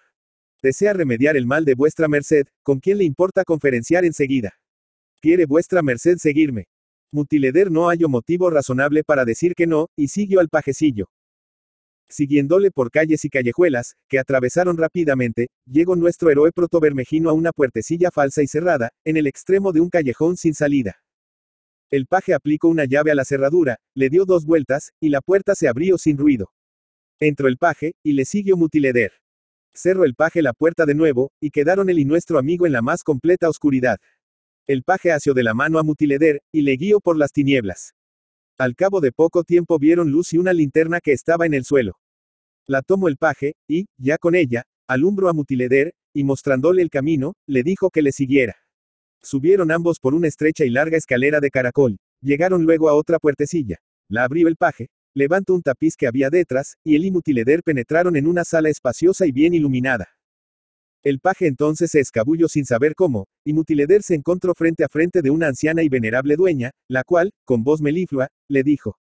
Speaker 1: Desea remediar el mal de vuestra merced, ¿con quién le importa conferenciar enseguida? ¿Quiere vuestra merced seguirme? Mutileder no halló motivo razonable para decir que no, y siguió al pajecillo. Siguiéndole por calles y callejuelas, que atravesaron rápidamente, llegó nuestro héroe protobermejino a una puertecilla falsa y cerrada, en el extremo de un callejón sin salida. El paje aplicó una llave a la cerradura, le dio 2 vueltas, y la puerta se abrió sin ruido. Entró el paje, y le siguió Mutileder. Cerró el paje la puerta de nuevo, y quedaron él y nuestro amigo en la más completa oscuridad. El paje asió de la mano a Mutileder, y le guió por las tinieblas. Al cabo de poco tiempo vieron luz y una linterna que estaba en el suelo. La tomó el paje, y, ya con ella, alumbró a Mutileder, y mostrándole el camino, le dijo que le siguiera. Subieron ambos por una estrecha y larga escalera de caracol. Llegaron luego a otra puertecilla. La abrió el paje, levantó un tapiz que había detrás, y él y Mutileder penetraron en una sala espaciosa y bien iluminada. El paje entonces se escabulló sin saber cómo, y Mutileder se encontró frente a frente de una anciana y venerable dueña, la cual, con voz meliflua, le dijo: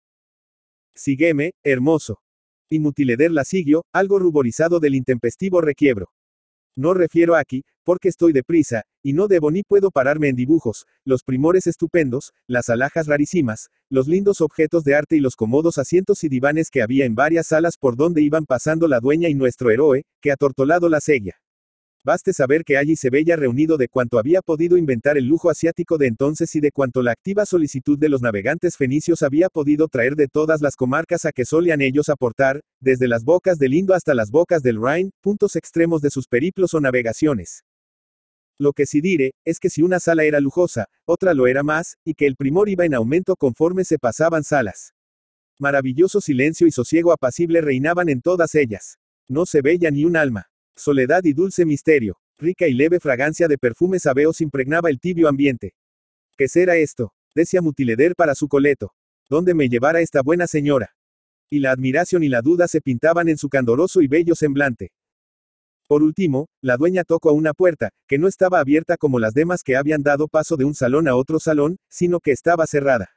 Speaker 1: «Sígueme, hermoso». Y Mutileder la siguió, algo ruborizado del intempestivo requiebro. No refiero aquí, porque estoy deprisa, y no debo ni puedo pararme en dibujos, los primores estupendos, las alhajas rarísimas, los lindos objetos de arte y los cómodos asientos y divanes que había en varias salas por donde iban pasando la dueña y nuestro héroe, que atortolado la seguía. Baste saber que allí se veía reunido de cuanto había podido inventar el lujo asiático de entonces y de cuanto la activa solicitud de los navegantes fenicios había podido traer de todas las comarcas a que solían ellos aportar, desde las bocas del Indo hasta las bocas del Rhin, puntos extremos de sus periplos o navegaciones. Lo que sí diré, es que si una sala era lujosa, otra lo era más, y que el primor iba en aumento conforme se pasaban salas. Maravilloso silencio y sosiego apacible reinaban en todas ellas. No se veía ni un alma. Soledad y dulce misterio, rica y leve fragancia de perfumes sabeos impregnaba el tibio ambiente. ¿Qué será esto?, decía Mutileder para su coleto. ¿Dónde me llevara esta buena señora? Y la admiración y la duda se pintaban en su candoroso y bello semblante. Por último, la dueña tocó a una puerta, que no estaba abierta como las demás que habían dado paso de un salón a otro salón, sino que estaba cerrada.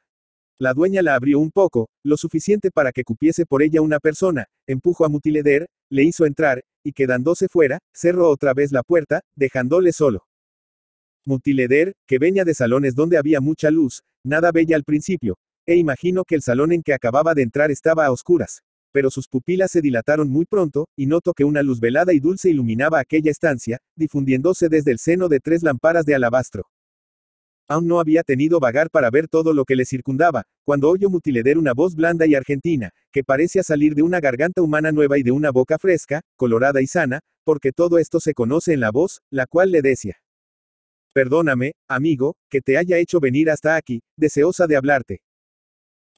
Speaker 1: La dueña la abrió un poco, lo suficiente para que cupiese por ella una persona, empujó a Mutileder, le hizo entrar, y quedándose fuera, cerró otra vez la puerta, dejándole solo. Mutileder, que venía de salones donde había mucha luz, nada veía al principio, e imagino que el salón en que acababa de entrar estaba a oscuras. Pero sus pupilas se dilataron muy pronto, y notó que una luz velada y dulce iluminaba aquella estancia, difundiéndose desde el seno de 3 lámparas de alabastro. Aún no había tenido vagar para ver todo lo que le circundaba, cuando oyó Mutileder una voz blanda y argentina, que parecía salir de una garganta humana nueva y de una boca fresca, colorada y sana, porque todo esto se conoce en la voz, la cual le decía: «Perdóname, amigo, que te haya hecho venir hasta aquí, deseosa de hablarte».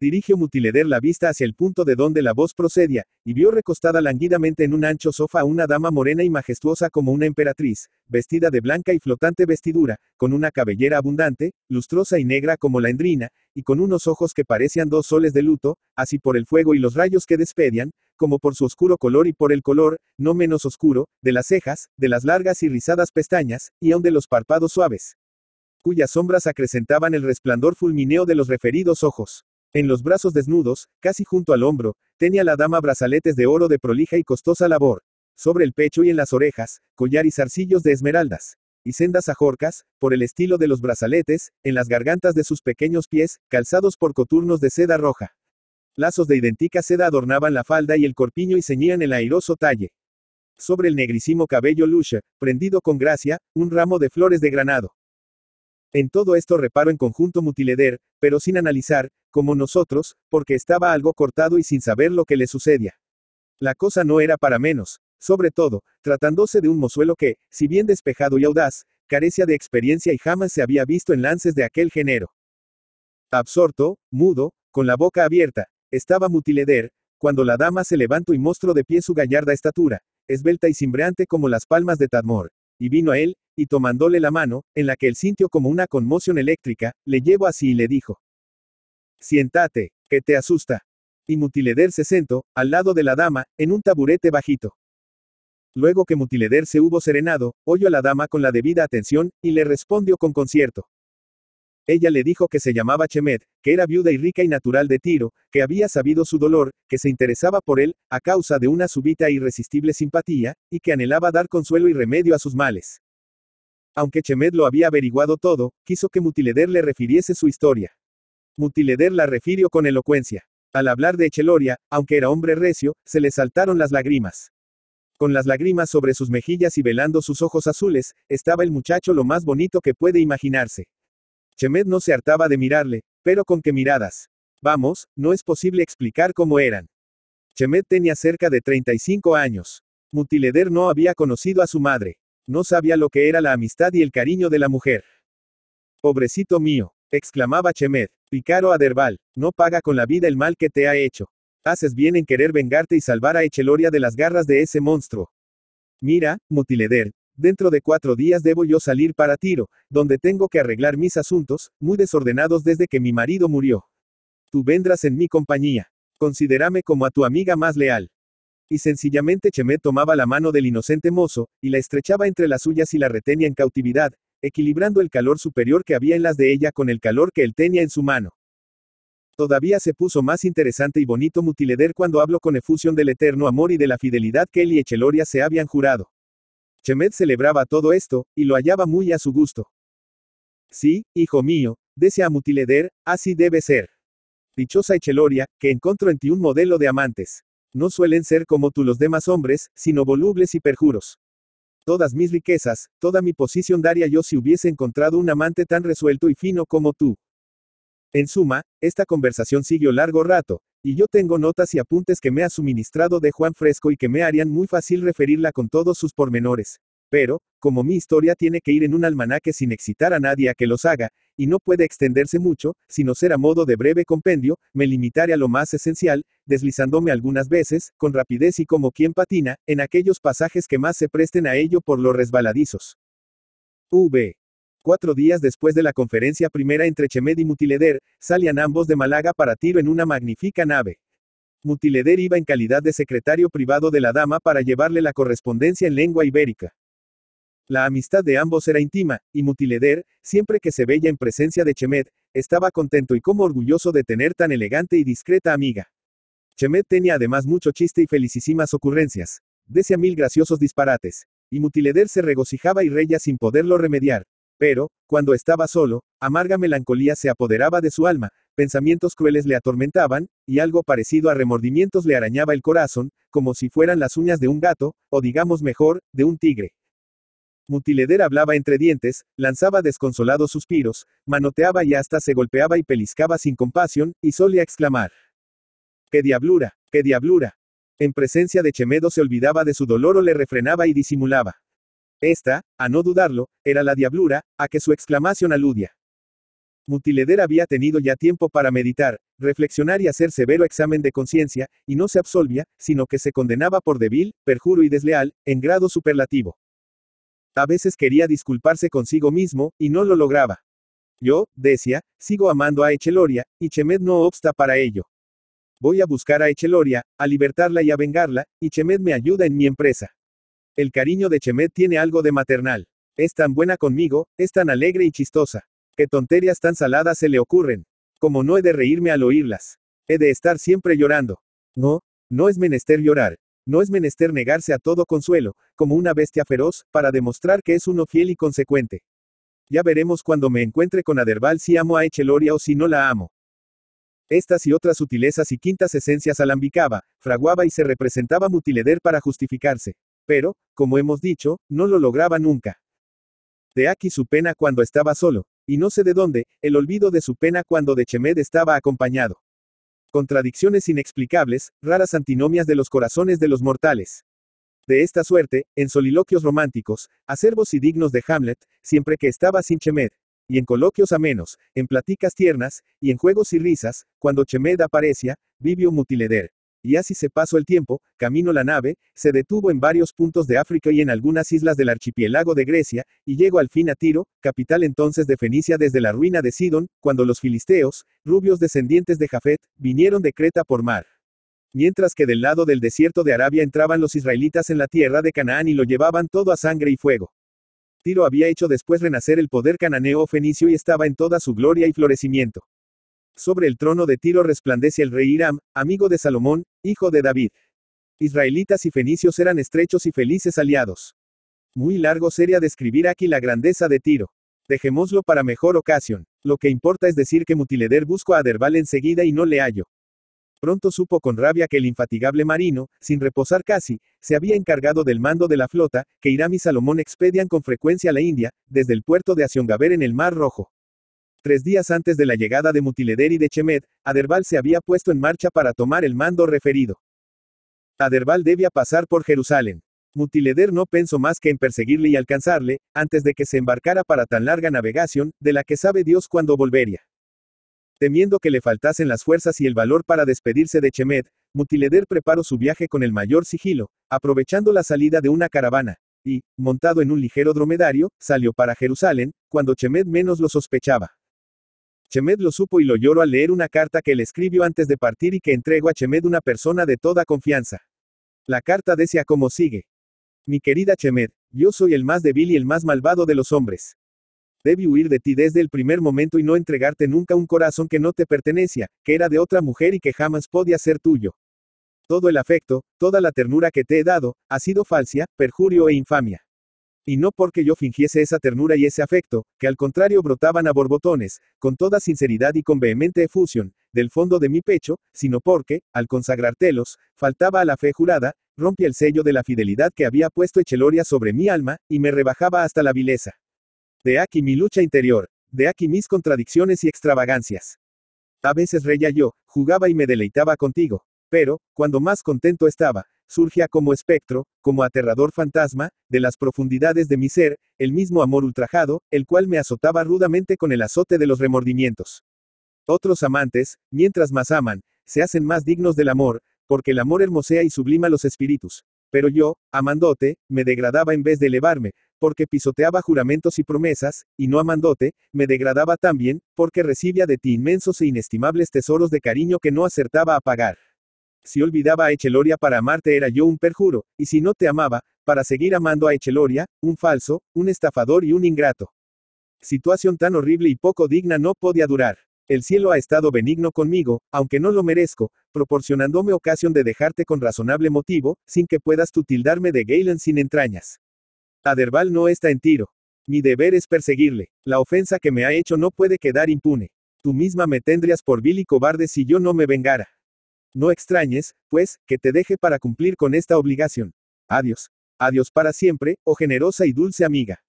Speaker 1: Dirigió Mutileder la vista hacia el punto de donde la voz procedía, y vio recostada languidamente en un ancho sofá a una dama morena y majestuosa como una emperatriz, vestida de blanca y flotante vestidura, con una cabellera abundante, lustrosa y negra como la endrina, y con unos ojos que parecían 2 soles de luto, así por el fuego y los rayos que despedían, como por su oscuro color y por el color, no menos oscuro, de las cejas, de las largas y rizadas pestañas, y aun de los párpados suaves, cuyas sombras acrecentaban el resplandor fulmineo de los referidos ojos. En los brazos desnudos, casi junto al hombro, tenía la dama brazaletes de oro de prolija y costosa labor. Sobre el pecho y en las orejas, collar y zarcillos de esmeraldas. Y sendas ajorcas, por el estilo de los brazaletes, en las gargantas de sus pequeños pies, calzados por coturnos de seda roja. Lazos de idéntica seda adornaban la falda y el corpiño y ceñían el airoso talle. Sobre el negrísimo cabello lusha, prendido con gracia, un ramo de flores de granado. En todo esto reparó en conjunto Mutileder, pero sin analizar, como nosotros, porque estaba algo cortado y sin saber lo que le sucedía. La cosa no era para menos, sobre todo, tratándose de un mozuelo que, si bien despejado y audaz, carecía de experiencia y jamás se había visto en lances de aquel género. Absorto, mudo, con la boca abierta, estaba Mutileder, cuando la dama se levantó y mostró de pie su gallarda estatura, esbelta y cimbreante como las palmas de Tadmor, y vino a él, y tomándole la mano, en la que él sintió como una conmoción eléctrica, le llevó así y le dijo: «Siéntate, que te asusta». Y Mutileder se sentó, al lado de la dama, en un taburete bajito. Luego que Mutileder se hubo serenado, oyó a la dama con la debida atención, y le respondió con concierto. Ella le dijo que se llamaba Chemet, que era viuda y rica y natural de Tiro, que había sabido su dolor, que se interesaba por él, a causa de una súbita e irresistible simpatía, y que anhelaba dar consuelo y remedio a sus males. Aunque Chemet lo había averiguado todo, quiso que Mutileder le refiriese su historia. Mutileder la refirió con elocuencia. Al hablar de Echeloria, aunque era hombre recio, se le saltaron las lágrimas. Con las lágrimas sobre sus mejillas y velando sus ojos azules, estaba el muchacho lo más bonito que puede imaginarse. Chemed no se hartaba de mirarle, pero con qué miradas. Vamos, no es posible explicar cómo eran. Chemed tenía cerca de 35 años. Mutileder no había conocido a su madre. No sabía lo que era la amistad y el cariño de la mujer. Pobrecito mío, exclamaba Chemed, pícaro Aderbal, no paga con la vida el mal que te ha hecho. Haces bien en querer vengarte y salvar a Echeloria de las garras de ese monstruo. Mira, Mutileder, dentro de 4 días debo yo salir para Tiro, donde tengo que arreglar mis asuntos, muy desordenados desde que mi marido murió. Tú vendrás en mi compañía. Considérame como a tu amiga más leal. Y sencillamente Chemed tomaba la mano del inocente mozo, y la estrechaba entre las suyas y la retenía en cautividad, equilibrando el calor superior que había en las de ella con el calor que él tenía en su mano. Todavía se puso más interesante y bonito Mutileder cuando habló con efusión del eterno amor y de la fidelidad que él y Echeloria se habían jurado. Chemed celebraba todo esto, y lo hallaba muy a su gusto. Sí, hijo mío, decía Mutileder, así debe ser. Dichosa Echeloria, que encontró en ti un modelo de amantes. No suelen ser como tú los demás hombres, sino volubles y perjuros. Todas mis riquezas, toda mi posición daría yo si hubiese encontrado un amante tan resuelto y fino como tú. En suma, esta conversación siguió largo rato, y yo tengo notas y apuntes que me ha suministrado de Juan Fresco y que me harían muy fácil referirla con todos sus pormenores. Pero, como mi historia tiene que ir en un almanaque sin excitar a nadie a que los haga, y no puede extenderse mucho, sino ser a modo de breve compendio, me limitaré a lo más esencial, deslizándome algunas veces, con rapidez y como quien patina, en aquellos pasajes que más se presten a ello por lo resbaladizos. 4 días después de la conferencia primera entre Chemed y Mutileder, salían ambos de Málaga para Tiro en una magnífica nave. Mutileder iba en calidad de secretario privado de la dama para llevarle la correspondencia en lengua ibérica. La amistad de ambos era íntima, y Mutileder, siempre que se veía en presencia de Chemed, estaba contento y como orgulloso de tener tan elegante y discreta amiga. Chemed tenía además mucho chiste y felicísimas ocurrencias. Decía 1000 graciosos disparates. Y Mutileder se regocijaba y reía sin poderlo remediar. Pero, cuando estaba solo, amarga melancolía se apoderaba de su alma, pensamientos crueles le atormentaban, y algo parecido a remordimientos le arañaba el corazón, como si fueran las uñas de un gato, o digamos mejor, de un tigre. Mutileder hablaba entre dientes, lanzaba desconsolados suspiros, manoteaba y hasta se golpeaba y peliscaba sin compasión, y solía exclamar: ¡qué diablura! ¡Qué diablura! En presencia de Chemedo se olvidaba de su dolor o le refrenaba y disimulaba. Esta, a no dudarlo, era la diablura, a que su exclamación aludía. Mutileder había tenido ya tiempo para meditar, reflexionar y hacer severo examen de conciencia, y no se absolvía, sino que se condenaba por débil, perjuro y desleal, en grado superlativo. A veces quería disculparse consigo mismo, y no lo lograba. Yo, decía, sigo amando a Echeloria, y Chemed no obsta para ello. Voy a buscar a Echeloria, a libertarla y a vengarla, y Chemed me ayuda en mi empresa. El cariño de Chemed tiene algo de maternal. Es tan buena conmigo, es tan alegre y chistosa. Qué tonterías tan saladas se le ocurren. Como no he de reírme al oírlas. He de estar siempre llorando. No, no es menester llorar. No es menester negarse a todo consuelo, como una bestia feroz, para demostrar que es uno fiel y consecuente. Ya veremos cuando me encuentre con Aderbal si amo a Echeloria o si no la amo. Estas y otras sutilezas y quintas esencias alambicaba, fraguaba y se representaba Mutileder para justificarse. Pero, como hemos dicho, no lo lograba nunca. De aquí su pena cuando estaba solo, y no sé de dónde, el olvido de su pena cuando de Chemed estaba acompañado. Contradicciones inexplicables, raras antinomias de los corazones de los mortales. De esta suerte, en soliloquios románticos, acervos y dignos de Hamlet, siempre que estaba sin Chemed, y en coloquios amenos, en pláticas tiernas, y en juegos y risas, cuando Chemed aparecía, vivió Mutileder. Y así se pasó el tiempo, camino la nave, se detuvo en varios puntos de África y en algunas islas del archipiélago de Grecia, y llegó al fin a Tiro, capital entonces de Fenicia desde la ruina de Sidón, cuando los filisteos, rubios descendientes de Jafet, vinieron de Creta por mar. Mientras que del lado del desierto de Arabia entraban los israelitas en la tierra de Canaán y lo llevaban todo a sangre y fuego. Tiro había hecho después renacer el poder cananeo o fenicio y estaba en toda su gloria y florecimiento. Sobre el trono de Tiro resplandece el rey Hiram, amigo de Salomón, hijo de David. Israelitas y fenicios eran estrechos y felices aliados. Muy largo sería describir aquí la grandeza de Tiro. Dejémoslo para mejor ocasión. Lo que importa es decir que Mutileder busco a Aderbal enseguida y no le hallo. Pronto supo con rabia que el infatigable marino, sin reposar casi, se había encargado del mando de la flota, que Hiram y Salomón expedian con frecuencia a la India, desde el puerto de Asiongaber en el Mar Rojo. 3 días antes de la llegada de Mutileder y de Chemed, Aderbal se había puesto en marcha para tomar el mando referido. Aderbal debía pasar por Jerusalén. Mutileder no pensó más que en perseguirle y alcanzarle, antes de que se embarcara para tan larga navegación, de la que sabe Dios cuándo volvería. Temiendo que le faltasen las fuerzas y el valor para despedirse de Chemed, Mutileder preparó su viaje con el mayor sigilo, aprovechando la salida de una caravana, y, montado en un ligero dromedario, salió para Jerusalén, cuando Chemed menos lo sospechaba. Chemed lo supo y lo lloró al leer una carta que le escribió antes de partir y que entregó a Chemed una persona de toda confianza. La carta decía como sigue. Mi querida Chemed, yo soy el más débil y el más malvado de los hombres. Debí huir de ti desde el primer momento y no entregarte nunca un corazón que no te pertenecía, que era de otra mujer y que jamás podía ser tuyo. Todo el afecto, toda la ternura que te he dado, ha sido falsia, perjurio e infamia. Y no porque yo fingiese esa ternura y ese afecto, que al contrario brotaban a borbotones, con toda sinceridad y con vehemente efusión, del fondo de mi pecho, sino porque, al consagrártelos, faltaba a la fe jurada, rompí el sello de la fidelidad que había puesto Echeloria sobre mi alma, y me rebajaba hasta la vileza. De aquí mi lucha interior, de aquí mis contradicciones y extravagancias. A veces reía yo, jugaba y me deleitaba contigo, pero, cuando más contento estaba, surgía como espectro, como aterrador fantasma, de las profundidades de mi ser, el mismo amor ultrajado, el cual me azotaba rudamente con el azote de los remordimientos. Otros amantes, mientras más aman, se hacen más dignos del amor, porque el amor hermosea y sublima los espíritus. Pero yo, amándote, me degradaba en vez de elevarme, porque pisoteaba juramentos y promesas, y no amándote, me degradaba también, porque recibía de ti inmensos e inestimables tesoros de cariño que no acertaba a pagar. Si olvidaba a Echeloria para amarte era yo un perjuro, y si no te amaba, para seguir amando a Echeloria, un falso, un estafador y un ingrato. Situación tan horrible y poco digna no podía durar. El cielo ha estado benigno conmigo, aunque no lo merezco, proporcionándome ocasión de dejarte con razonable motivo, sin que puedas tú tildarme de Galen sin entrañas. Aderbal no está en Tiro. Mi deber es perseguirle. La ofensa que me ha hecho no puede quedar impune. Tú misma me tendrías por vil y cobarde si yo no me vengara. No extrañes, pues, que te deje para cumplir con esta obligación. Adiós. Adiós para siempre, oh generosa y dulce amiga.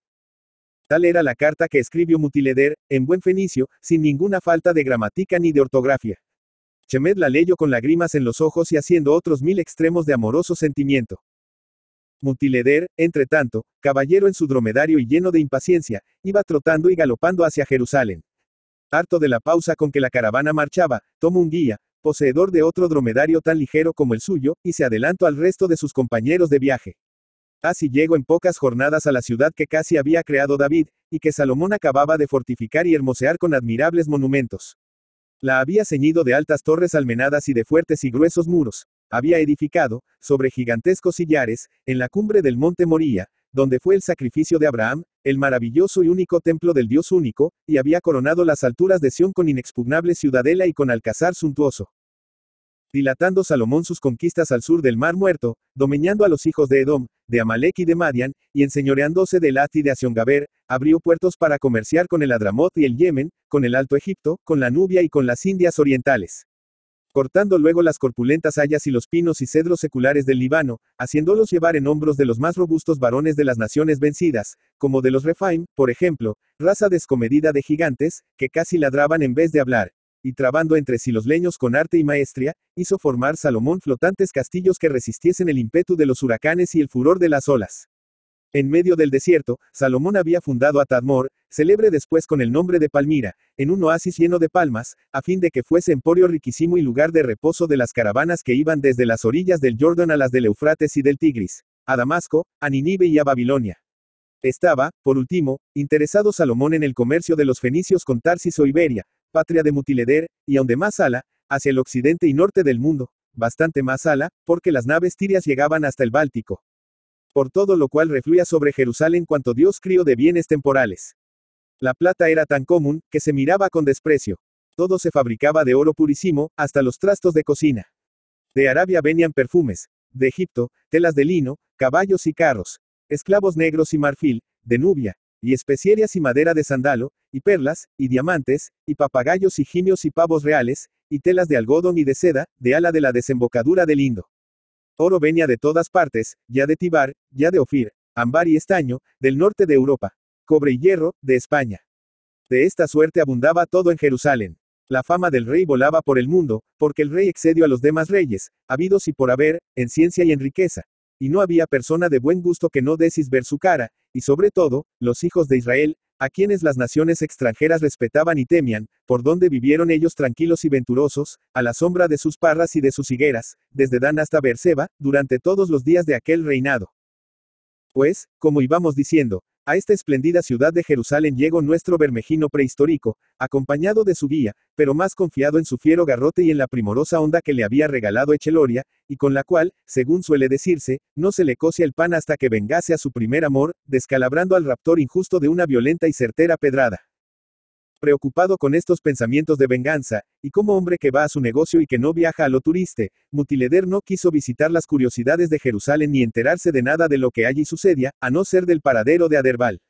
Speaker 1: Tal era la carta que escribió Mutileder, en buen fenicio, sin ninguna falta de gramática ni de ortografía. Chemed la leyó con lágrimas en los ojos y haciendo otros 1000 extremos de amoroso sentimiento. Mutileder, entre tanto, caballero en su dromedario y lleno de impaciencia, iba trotando y galopando hacia Jerusalén. Harto de la pausa con que la caravana marchaba, tomó un guía, poseedor de otro dromedario tan ligero como el suyo, y se adelantó al resto de sus compañeros de viaje. Así llegó en pocas jornadas a la ciudad que casi había creado David, y que Salomón acababa de fortificar y hermosear con admirables monumentos. La había ceñido de altas torres almenadas y de fuertes y gruesos muros. Había edificado, sobre gigantescos sillares, en la cumbre del monte Moría, donde fue el sacrificio de Abraham, el maravilloso y único templo del Dios único, y había coronado las alturas de Sión con inexpugnable ciudadela y con alcázar suntuoso. Dilatando Salomón sus conquistas al sur del Mar Muerto, domeñando a los hijos de Edom, de Amalek y de Madian, y enseñoreándose de Elat y de Asiongaber, abrió puertos para comerciar con el Adramot y el Yemen, con el Alto Egipto, con la Nubia y con las Indias orientales. Cortando luego las corpulentas hayas y los pinos y cedros seculares del Líbano, haciéndolos llevar en hombros de los más robustos varones de las naciones vencidas, como de los Refaim, por ejemplo, raza descomedida de gigantes, que casi ladraban en vez de hablar. Y trabando entre sí los leños con arte y maestría, hizo formar Salomón flotantes castillos que resistiesen el ímpetu de los huracanes y el furor de las olas. En medio del desierto, Salomón había fundado a Tadmor, célebre después con el nombre de Palmira, en un oasis lleno de palmas, a fin de que fuese emporio riquísimo y lugar de reposo de las caravanas que iban desde las orillas del Jordán a las del Eufrates y del Tigris, a Damasco, a Nínive y a Babilonia. Estaba, por último, interesado Salomón en el comercio de los fenicios con Tarsis o Iberia, patria de Mutileder, y aun de más ala, hacia el occidente y norte del mundo, bastante más ala, porque las naves tirias llegaban hasta el Báltico. Por todo lo cual refluía sobre Jerusalén cuanto Dios crió de bienes temporales. La plata era tan común, que se miraba con desprecio. Todo se fabricaba de oro purísimo, hasta los trastos de cocina. De Arabia venían perfumes, de Egipto, telas de lino, caballos y carros, esclavos negros y marfil, de Nubia, y especiarias y madera de sándalo, y perlas, y diamantes, y papagayos y gimios y pavos reales, y telas de algodón y de seda, de ala de la desembocadura del Indo. Oro venía de todas partes, ya de Tibar, ya de Ofir, ámbar y estaño, del norte de Europa. Cobre y hierro, de España. De esta suerte abundaba todo en Jerusalén. La fama del rey volaba por el mundo, porque el rey excedió a los demás reyes, habidos y por haber, en ciencia y en riqueza. Y no había persona de buen gusto que no desease ver su cara, y sobre todo, los hijos de Israel, a quienes las naciones extranjeras respetaban y temían, por donde vivieron ellos tranquilos y venturosos, a la sombra de sus parras y de sus higueras, desde Dan hasta Beerseba, durante todos los días de aquel reinado. Pues, como íbamos diciendo, a esta espléndida ciudad de Jerusalén llegó nuestro Bermejino prehistórico, acompañado de su guía, pero más confiado en su fiero garrote y en la primorosa onda que le había regalado Echeloria, y con la cual, según suele decirse, no se le cocía el pan hasta que vengase a su primer amor, descalabrando al raptor injusto de una violenta y certera pedrada. Preocupado con estos pensamientos de venganza, y como hombre que va a su negocio y que no viaja a lo turiste, Mutileder no quiso visitar las curiosidades de Jerusalén ni enterarse de nada de lo que allí sucedía, a no ser del paradero de Aderbal.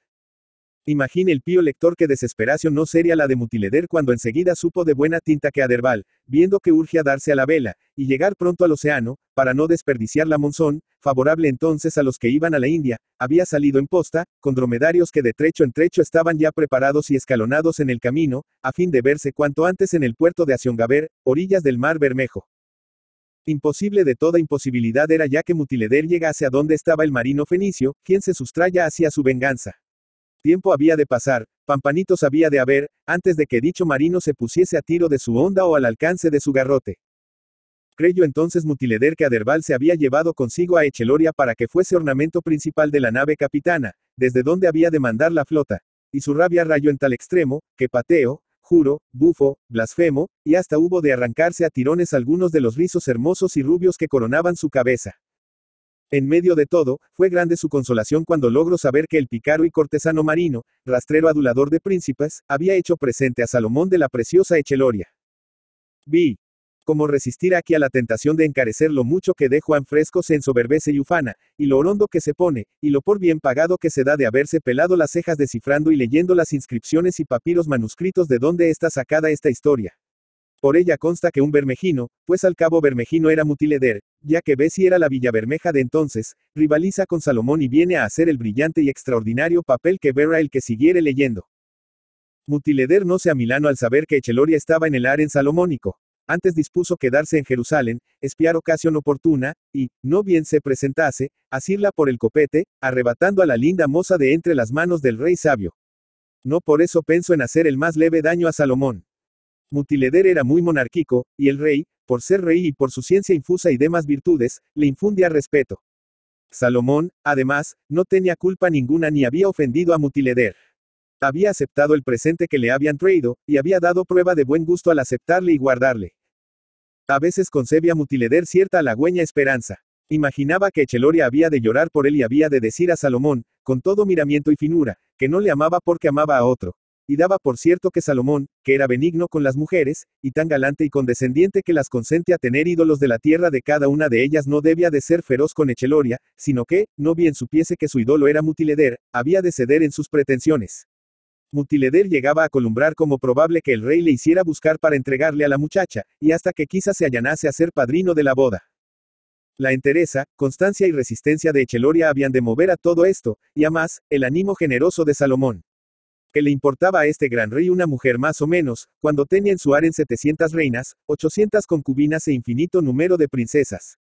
Speaker 1: Imagine el pío lector qué desesperación no sería la de Mutileder cuando enseguida supo de buena tinta que Aderbal, viendo que urgía darse a la vela, y llegar pronto al océano, para no desperdiciar la monzón, favorable entonces a los que iban a la India, había salido en posta, con dromedarios que de trecho en trecho estaban ya preparados y escalonados en el camino, a fin de verse cuanto antes en el puerto de Asiongaber, orillas del mar Bermejo. Imposible de toda imposibilidad era ya que Mutileder llegase a donde estaba el marino fenicio, quien se sustraya hacia su venganza. Tiempo había de pasar, pampanitos había de haber, antes de que dicho marino se pusiese a tiro de su honda o al alcance de su garrote. Creyó entonces Mutileder que Aderbal se había llevado consigo a Echeloria para que fuese ornamento principal de la nave capitana, desde donde había de mandar la flota, y su rabia rayó en tal extremo, que pateo, juro, bufo, blasfemo, y hasta hubo de arrancarse a tirones algunos de los rizos hermosos y rubios que coronaban su cabeza. En medio de todo, fue grande su consolación cuando logró saber que el pícaro y cortesano marino, rastrero adulador de príncipes, había hecho presente a Salomón de la preciosa Echeloria. Vi. Cómo resistir aquí a la tentación de encarecer lo mucho que de Juan Fresco se ensoberbece y ufana, y lo orondo que se pone, y lo por bien pagado que se da de haberse pelado las cejas descifrando y leyendo las inscripciones y papiros manuscritos de donde está sacada esta historia. Por ella consta que un bermejino, pues al cabo Bermejino era Mutileder, ya que Besi era la Villa Bermeja de entonces, rivaliza con Salomón y viene a hacer el brillante y extraordinario papel que verá el que siguiere leyendo. Mutileder no se amilano al saber que Echeloria estaba en el aren salomónico. Antes dispuso quedarse en Jerusalén, espiar ocasión oportuna, y, no bien se presentase, asirla por el copete, arrebatando a la linda moza de entre las manos del rey sabio. No por eso pensó en hacer el más leve daño a Salomón. Mutileder era muy monárquico, y el rey, por ser rey y por su ciencia infusa y demás virtudes, le infundía respeto. Salomón, además, no tenía culpa ninguna ni había ofendido a Mutileder. Había aceptado el presente que le habían traído, y había dado prueba de buen gusto al aceptarle y guardarle. A veces concebía Mutileder cierta halagüeña esperanza. Imaginaba que Echeloria había de llorar por él y había de decir a Salomón, con todo miramiento y finura, que no le amaba porque amaba a otro. Y daba por cierto que Salomón, que era benigno con las mujeres, y tan galante y condescendiente que las consente a tener ídolos de la tierra de cada una de ellas no debía de ser feroz con Echeloria, sino que, no bien supiese que su ídolo era Mutileder, había de ceder en sus pretensiones. Mutileder llegaba a columbrar como probable que el rey le hiciera buscar para entregarle a la muchacha, y hasta que quizá se allanase a ser padrino de la boda. La entereza, constancia y resistencia de Echeloria habían de mover a todo esto, y además, el ánimo generoso de Salomón. ¿Qué le importaba a este gran rey una mujer más o menos, cuando tenía en su harén 700 reinas, 800 concubinas e infinito número de princesas?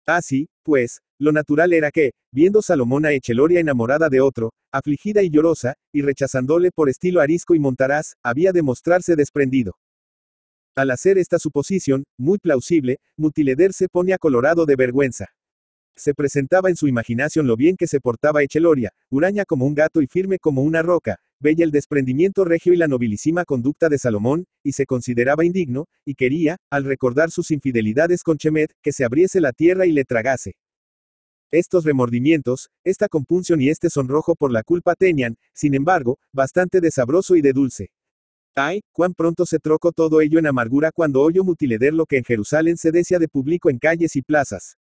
Speaker 1: Así, pues, lo natural era que, viendo Salomón a Echeloria enamorada de otro, afligida y llorosa, y rechazándole por estilo arisco y montaraz, había de mostrarse desprendido. Al hacer esta suposición, muy plausible, Mutileder se ponía colorado de vergüenza. Se presentaba en su imaginación lo bien que se portaba Echeloria, huraña como un gato y firme como una roca, bella el desprendimiento regio y la nobilísima conducta de Salomón, y se consideraba indigno, y quería, al recordar sus infidelidades con Chemet, que se abriese la tierra y le tragase. Estos remordimientos, esta compunción y este sonrojo por la culpa tenían, sin embargo, bastante de sabroso y de dulce. Ay, cuán pronto se trocó todo ello en amargura cuando oyó Mutileder lo que en Jerusalén se decía de público en calles y plazas.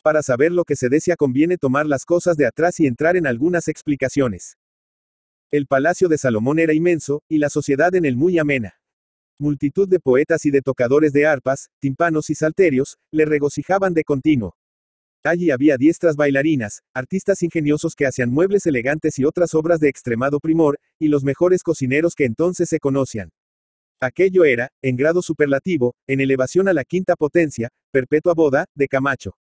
Speaker 1: Para saber lo que se decía conviene tomar las cosas de atrás y entrar en algunas explicaciones. El palacio de Salomón era inmenso, y la sociedad en él muy amena. Multitud de poetas y de tocadores de arpas, tímpanos y salterios, le regocijaban de continuo. Allí había diestras bailarinas, artistas ingeniosos que hacían muebles elegantes y otras obras de extremado primor, y los mejores cocineros que entonces se conocían. Aquello era, en grado superlativo, en elevación a la quinta potencia, perpetua boda, de Camacho.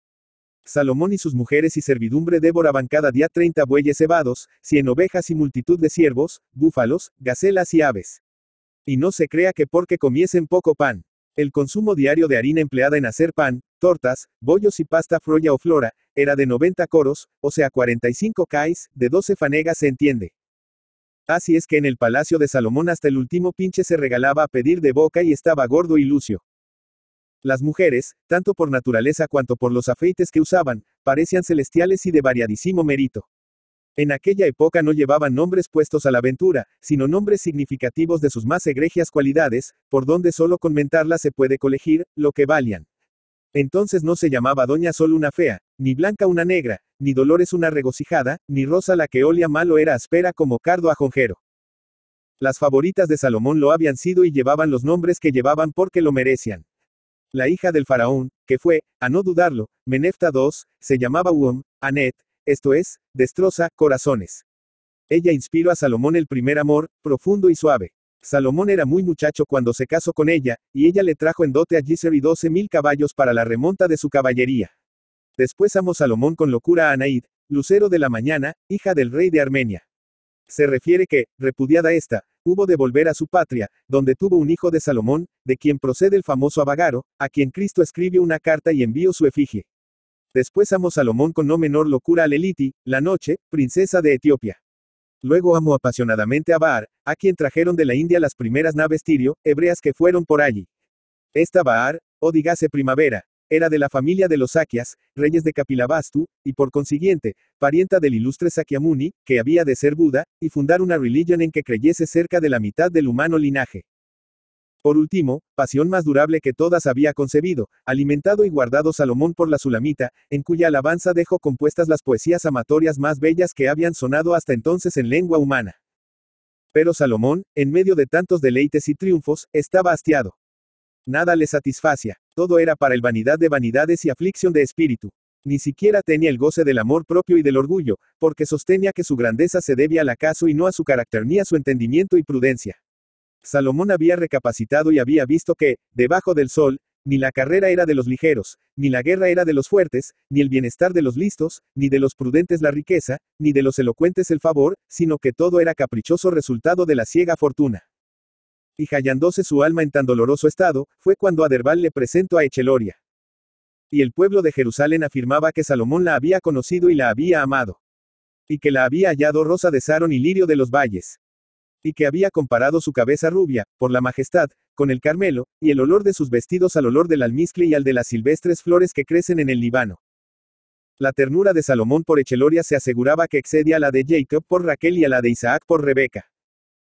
Speaker 1: Salomón y sus mujeres y servidumbre devoraban cada día 30 bueyes cebados, 100 ovejas y multitud de ciervos, búfalos, gacelas y aves. Y no se crea que porque comiesen poco pan. El consumo diario de harina empleada en hacer pan, tortas, bollos y pasta froya o flora, era de 90 coros, o sea 45 cais, de 12 fanegas se entiende. Así es que en el palacio de Salomón hasta el último pinche se regalaba a pedir de boca y estaba gordo y lucio. Las mujeres, tanto por naturaleza cuanto por los afeites que usaban, parecían celestiales y de variadísimo mérito. En aquella época no llevaban nombres puestos a la aventura, sino nombres significativos de sus más egregias cualidades, por donde solo con mentarlas se puede colegir, lo que valían. Entonces no se llamaba Doña Sol una fea, ni Blanca una negra, ni Dolores una regocijada, ni Rosa la que olía mal o era áspera como cardo ajonjero. Las favoritas de Salomón lo habían sido y llevaban los nombres que llevaban porque lo merecían. La hija del faraón, que fue, a no dudarlo, Menefta II, se llamaba Uom, Anet, esto es, destroza corazones. Ella inspiró a Salomón el primer amor, profundo y suave. Salomón era muy muchacho cuando se casó con ella, y ella le trajo en dote a Gisser y 12.000 caballos para la remonta de su caballería. Después amó Salomón con locura a Anaid, lucero de la mañana, hija del rey de Armenia. Se refiere que, repudiada esta, hubo de volver a su patria, donde tuvo un hijo de Salomón, de quien procede el famoso Abagaro, a quien Cristo escribió una carta y envió su efigie. Después amó Salomón con no menor locura a Leliti, la noche, princesa de Etiopía. Luego amó apasionadamente a Baar, a quien trajeron de la India las primeras naves tirio, hebreas que fueron por allí. Esta Baar, o dígase primavera, era de la familia de los Sakyas, reyes de Kapilavastu, y por consiguiente, parienta del ilustre Sakyamuni, que había de ser Buda, y fundar una religión en que creyese cerca de la mitad del humano linaje. Por último, pasión más durable que todas había concebido, alimentado y guardado Salomón por la Sulamita, en cuya alabanza dejó compuestas las poesías amatorias más bellas que habían sonado hasta entonces en lengua humana. Pero Salomón, en medio de tantos deleites y triunfos, estaba hastiado. Nada le satisfacía, todo era para él vanidad de vanidades y aflicción de espíritu. Ni siquiera tenía el goce del amor propio y del orgullo, porque sostenía que su grandeza se debía al acaso y no a su carácter ni a su entendimiento y prudencia. Salomón había recapacitado y había visto que, debajo del sol, ni la carrera era de los ligeros, ni la guerra era de los fuertes, ni el bienestar de los listos, ni de los prudentes la riqueza, ni de los elocuentes el favor, sino que todo era caprichoso resultado de la ciega fortuna. Y hallándose su alma en tan doloroso estado, fue cuando Aderbal le presentó a Echeloria. Y el pueblo de Jerusalén afirmaba que Salomón la había conocido y la había amado. Y que la había hallado rosa de Sarón y lirio de los valles. Y que había comparado su cabeza rubia, por la majestad, con el Carmelo, y el olor de sus vestidos al olor del almizcle y al de las silvestres flores que crecen en el Líbano. La ternura de Salomón por Echeloria se aseguraba que excedía a la de Jacob por Raquel y a la de Isaac por Rebeca.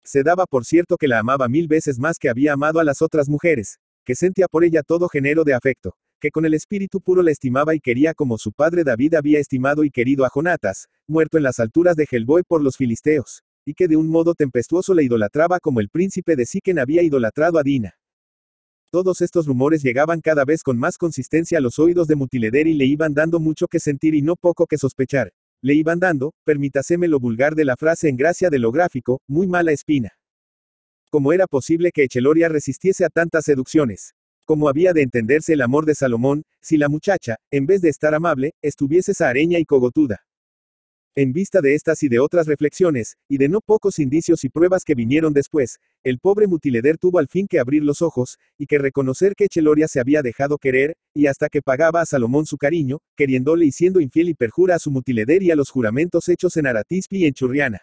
Speaker 1: Se daba por cierto que la amaba 1000 veces más que había amado a las otras mujeres, que sentía por ella todo género de afecto, que con el espíritu puro la estimaba y quería como su padre David había estimado y querido a Jonatas, muerto en las alturas de Gelboe por los filisteos, y que de un modo tempestuoso la idolatraba como el príncipe de Siquén había idolatrado a Dina. Todos estos rumores llegaban cada vez con más consistencia a los oídos de Mutileder y le iban dando mucho que sentir y no poco que sospechar. Le iban dando, permítaseme lo vulgar de la frase en gracia de lo gráfico, muy mala espina. ¿Cómo era posible que Echeloria resistiese a tantas seducciones? ¿Cómo había de entenderse el amor de Salomón, si la muchacha, en vez de estar amable, estuviese sahareña y cogotuda? En vista de estas y de otras reflexiones, y de no pocos indicios y pruebas que vinieron después, el pobre Mutileder tuvo al fin que abrir los ojos, y que reconocer que Echeloria se había dejado querer, y hasta que pagaba a Salomón su cariño, queriéndole y siendo infiel y perjura a su Mutileder y a los juramentos hechos en Aratispi y en Churriana.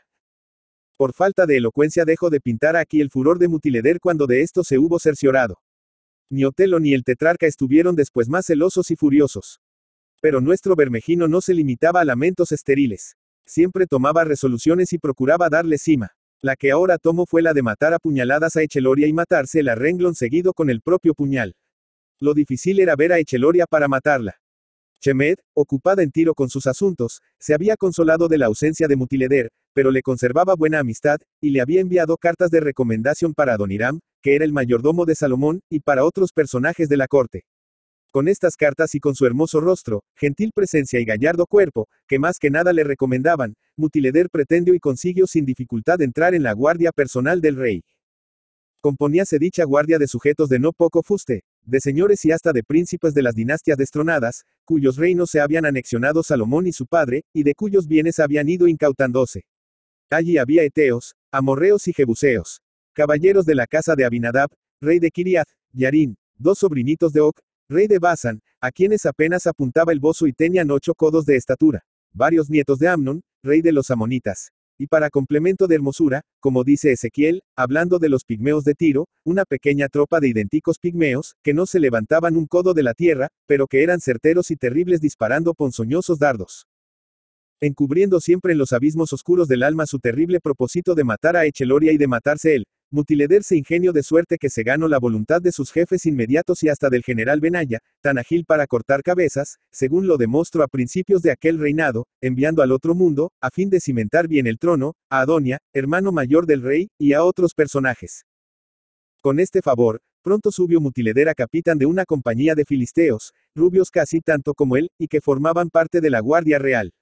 Speaker 1: Por falta de elocuencia dejo de pintar aquí el furor de Mutileder cuando de esto se hubo cerciorado. Ni Otelo ni el tetrarca estuvieron después más celosos y furiosos. Pero nuestro Bermejino no se limitaba a lamentos estériles. Siempre tomaba resoluciones y procuraba darle cima. La que ahora tomó fue la de matar a puñaladas a Echeloria y matarse el a renglón seguido con el propio puñal. Lo difícil era ver a Echeloria para matarla. Shemed, ocupada en Tiro con sus asuntos, se había consolado de la ausencia de Mutileder, pero le conservaba buena amistad, y le había enviado cartas de recomendación para Adoniram, que era el mayordomo de Salomón, y para otros personajes de la corte. Con estas cartas y con su hermoso rostro, gentil presencia y gallardo cuerpo, que más que nada le recomendaban, Mutileder pretendió y consiguió sin dificultad entrar en la guardia personal del rey. Componíase dicha guardia de sujetos de no poco fuste, de señores y hasta de príncipes de las dinastías destronadas, cuyos reinos se habían anexionado Salomón y su padre, y de cuyos bienes habían ido incautándose. Allí había eteos, amorreos y jebuseos, caballeros de la casa de Abinadab, rey de Kiriath, Yarín, dos sobrinitos de Og, rey de Basán, a quienes apenas apuntaba el bozo y tenían 8 codos de estatura, varios nietos de Amnón, rey de los amonitas. Y para complemento de hermosura, como dice Ezequiel, hablando de los pigmeos de Tiro, una pequeña tropa de idénticos pigmeos, que no se levantaban un codo de la tierra, pero que eran certeros y terribles disparando ponzoñosos dardos. Encubriendo siempre en los abismos oscuros del alma su terrible propósito de matar a Echeloria y de matarse él, Mutileder se ingenió de suerte que se ganó la voluntad de sus jefes inmediatos y hasta del general Benaya, tan ágil para cortar cabezas, según lo demostró a principios de aquel reinado, enviando al otro mundo, a fin de cimentar bien el trono, a Adonia, hermano mayor del rey, y a otros personajes. Con este favor, pronto subió Mutileder a capitán de una compañía de filisteos, rubios casi tanto como él, y que formaban parte de la guardia real.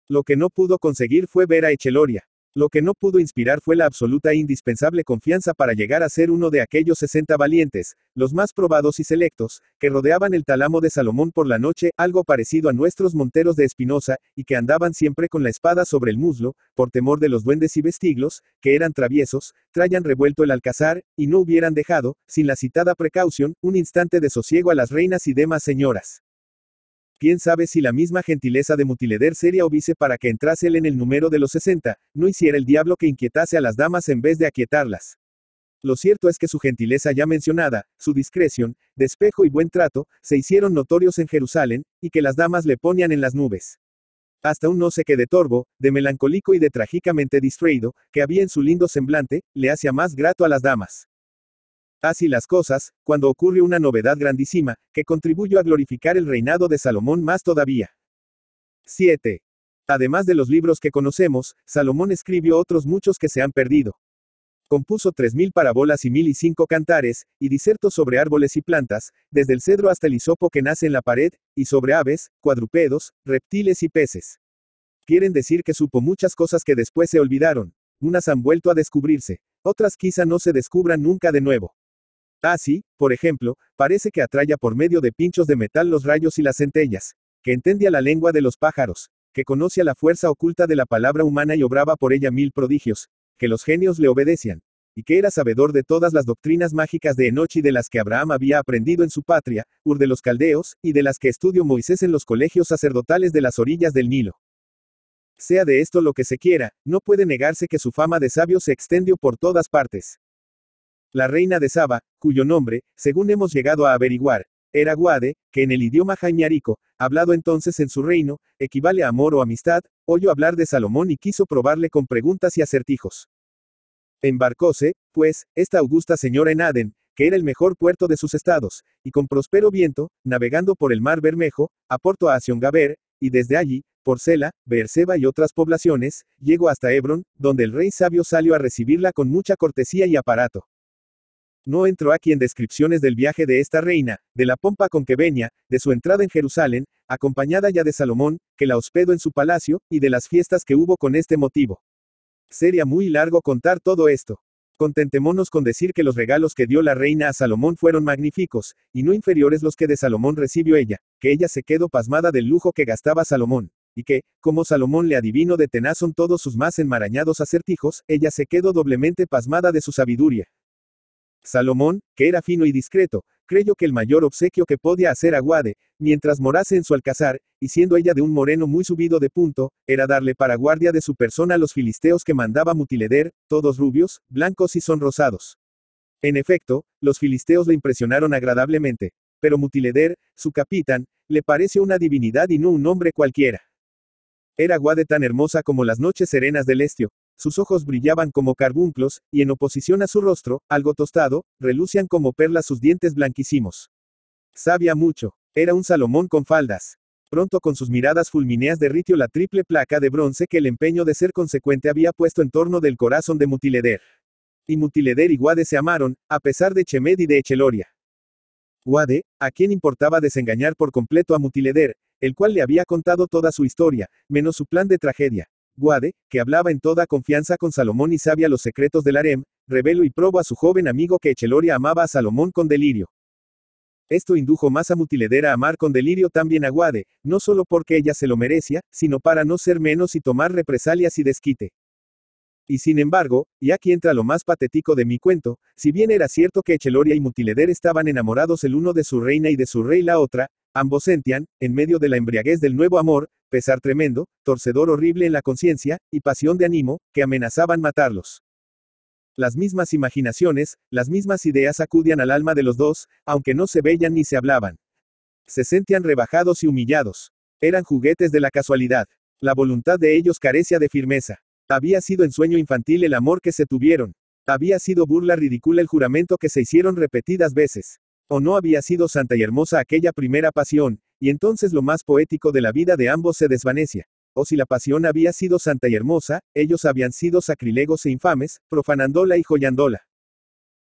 Speaker 1: Lo que no pudo conseguir fue ver a Echeloria. Lo que no pudo inspirar fue la absoluta e indispensable confianza para llegar a ser uno de aquellos 60 valientes, los más probados y selectos, que rodeaban el tálamo de Salomón por la noche, algo parecido a nuestros monteros de Espinosa, y que andaban siempre con la espada sobre el muslo, por temor de los duendes y vestiglos, que eran traviesos, traían revuelto el alcázar, y no hubieran dejado, sin la citada precaución, un instante de sosiego a las reinas y demás señoras. Quién sabe si la misma gentileza de Mutileder seria obise para que entrase él en el número de los 60, no hiciera el diablo que inquietase a las damas en vez de aquietarlas. Lo cierto es que su gentileza ya mencionada, su discreción, despejo y buen trato, se hicieron notorios en Jerusalén, y que las damas le ponían en las nubes. Hasta un no sé qué de torvo, de melancólico y de trágicamente distraído, que había en su lindo semblante, le hacía más grato a las damas. Así las cosas, cuando ocurre una novedad grandísima, que contribuyó a glorificar el reinado de Salomón más todavía. 7. Además de los libros que conocemos, Salomón escribió otros muchos que se han perdido. Compuso 3000 parábolas y 1005 cantares, y disertos sobre árboles y plantas, desde el cedro hasta el hisopo que nace en la pared, y sobre aves, cuadrúpedos, reptiles y peces. Quieren decir que supo muchas cosas que después se olvidaron, unas han vuelto a descubrirse, otras quizá no se descubran nunca de nuevo. Así, por ejemplo, parece que atraía por medio de pinchos de metal los rayos y las centellas, que entendía la lengua de los pájaros, que conocía la fuerza oculta de la palabra humana y obraba por ella 1000 prodigios, que los genios le obedecían, y que era sabedor de todas las doctrinas mágicas de Enoch y de las que Abraham había aprendido en su patria, Ur de los caldeos, y de las que estudió Moisés en los colegios sacerdotales de las orillas del Nilo. Sea de esto lo que se quiera, no puede negarse que su fama de sabio se extendió por todas partes. La reina de Saba, cuyo nombre, según hemos llegado a averiguar, era Guade, que en el idioma jaimiarico, hablado entonces en su reino, equivale a amor o amistad, oyó hablar de Salomón y quiso probarle con preguntas y acertijos. Embarcóse, pues, esta augusta señora en Aden, que era el mejor puerto de sus estados, y con próspero viento, navegando por el mar Bermejo, a Porto Asion-Gaber, y desde allí, por Sela, Beerseba y otras poblaciones, llegó hasta Hebrón, donde el rey sabio salió a recibirla con mucha cortesía y aparato. No entro aquí en descripciones del viaje de esta reina, de la pompa con que venía, de su entrada en Jerusalén, acompañada ya de Salomón, que la hospedó en su palacio, y de las fiestas que hubo con este motivo. Sería muy largo contar todo esto. Contentémonos con decir que los regalos que dio la reina a Salomón fueron magníficos, y no inferiores los que de Salomón recibió ella, que ella se quedó pasmada del lujo que gastaba Salomón, y que, como Salomón le adivinó de tenazón todos sus más enmarañados acertijos, ella se quedó doblemente pasmada de su sabiduría. Salomón, que era fino y discreto, creyó que el mayor obsequio que podía hacer a Guade, mientras morase en su alcázar, y siendo ella de un moreno muy subido de punto, era darle para guardia de su persona a los filisteos que mandaba Mutileder, todos rubios, blancos y sonrosados. En efecto, los filisteos le impresionaron agradablemente, pero Mutileder, su capitán, le pareció una divinidad y no un hombre cualquiera. Era Guade tan hermosa como las noches serenas del Estio. Sus ojos brillaban como carbunclos, y en oposición a su rostro, algo tostado, relucían como perlas sus dientes blanquísimos. Sabía mucho. Era un Salomón con faldas. Pronto con sus miradas fulmíneas derritió la triple placa de bronce que el empeño de ser consecuente había puesto en torno del corazón de Mutileder. Y Mutileder y Guade se amaron, a pesar de Chemed y de Echeloria. Guade, a quien importaba desengañar por completo a Mutileder, el cual le había contado toda su historia, menos su plan de tragedia. Guade, que hablaba en toda confianza con Salomón y sabía los secretos del harem, reveló y probó a su joven amigo que Echeloria amaba a Salomón con delirio. Esto indujo más a Mutileder a amar con delirio también a Guade, no solo porque ella se lo merecía, sino para no ser menos y tomar represalias y desquite. Y sin embargo, y aquí entra lo más patético de mi cuento, si bien era cierto que Echeloria y Mutileder estaban enamorados el uno de su reina y de su rey la otra, ambos sentían, en medio de la embriaguez del nuevo amor, pesar tremendo, torcedor horrible en la conciencia, y pasión de ánimo, que amenazaban matarlos. Las mismas imaginaciones, las mismas ideas acudían al alma de los dos, aunque no se veían ni se hablaban. Se sentían rebajados y humillados. Eran juguetes de la casualidad. La voluntad de ellos carecía de firmeza. Había sido ensueño infantil el amor que se tuvieron. Había sido burla ridícula el juramento que se hicieron repetidas veces. O no había sido santa y hermosa aquella primera pasión, y entonces lo más poético de la vida de ambos se desvanecía. O si la pasión había sido santa y hermosa, ellos habían sido sacrílegos e infames, profanándola y joyándola.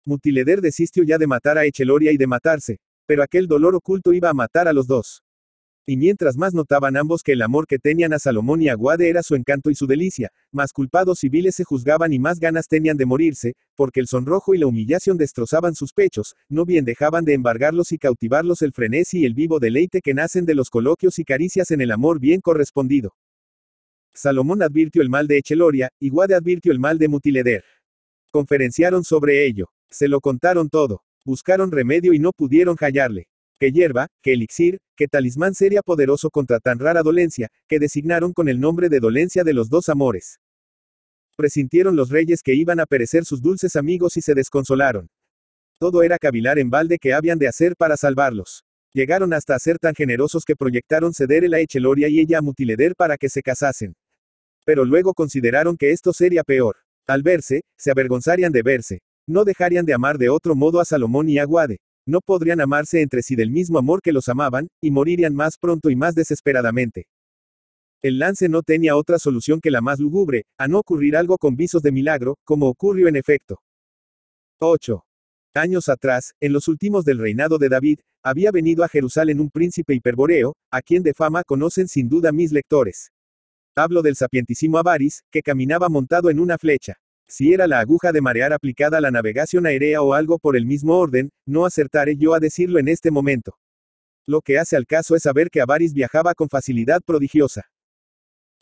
Speaker 1: Mutileder desistió ya de matar a Echeloria y de matarse, pero aquel dolor oculto iba a matar a los dos. Y mientras más notaban ambos que el amor que tenían a Salomón y a Guade era su encanto y su delicia, más culpados civiles se juzgaban y más ganas tenían de morirse, porque el sonrojo y la humillación destrozaban sus pechos, no bien dejaban de embargarlos y cautivarlos el frenesí y el vivo deleite que nacen de los coloquios y caricias en el amor bien correspondido. Salomón advirtió el mal de Echeloria, y Guade advirtió el mal de Mutileder. Conferenciaron sobre ello. Se lo contaron todo. Buscaron remedio y no pudieron hallarle. Que hierba, que elixir, que talismán sería poderoso contra tan rara dolencia, que designaron con el nombre de dolencia de los dos amores. Presintieron los reyes que iban a perecer sus dulces amigos y se desconsolaron. Todo era cavilar en balde que habían de hacer para salvarlos. Llegaron hasta a ser tan generosos que proyectaron ceder a Echeloria y ella a Mutileder para que se casasen. Pero luego consideraron que esto sería peor. Al verse, se avergonzarían de verse. No dejarían de amar de otro modo a Salomón y a Guade. No podrían amarse entre sí del mismo amor que los amaban, y morirían más pronto y más desesperadamente. El lance no tenía otra solución que la más lúgubre, a no ocurrir algo con visos de milagro, como ocurrió en efecto. 8 años atrás, en los últimos del reinado de David, había venido a Jerusalén un príncipe hiperboreo, a quien de fama conocen sin duda mis lectores. Hablo del sapientísimo Avaris, que caminaba montado en una flecha. Si era la aguja de marear aplicada a la navegación aérea o algo por el mismo orden, no acertaré yo a decirlo en este momento. Lo que hace al caso es saber que Avaris viajaba con facilidad prodigiosa.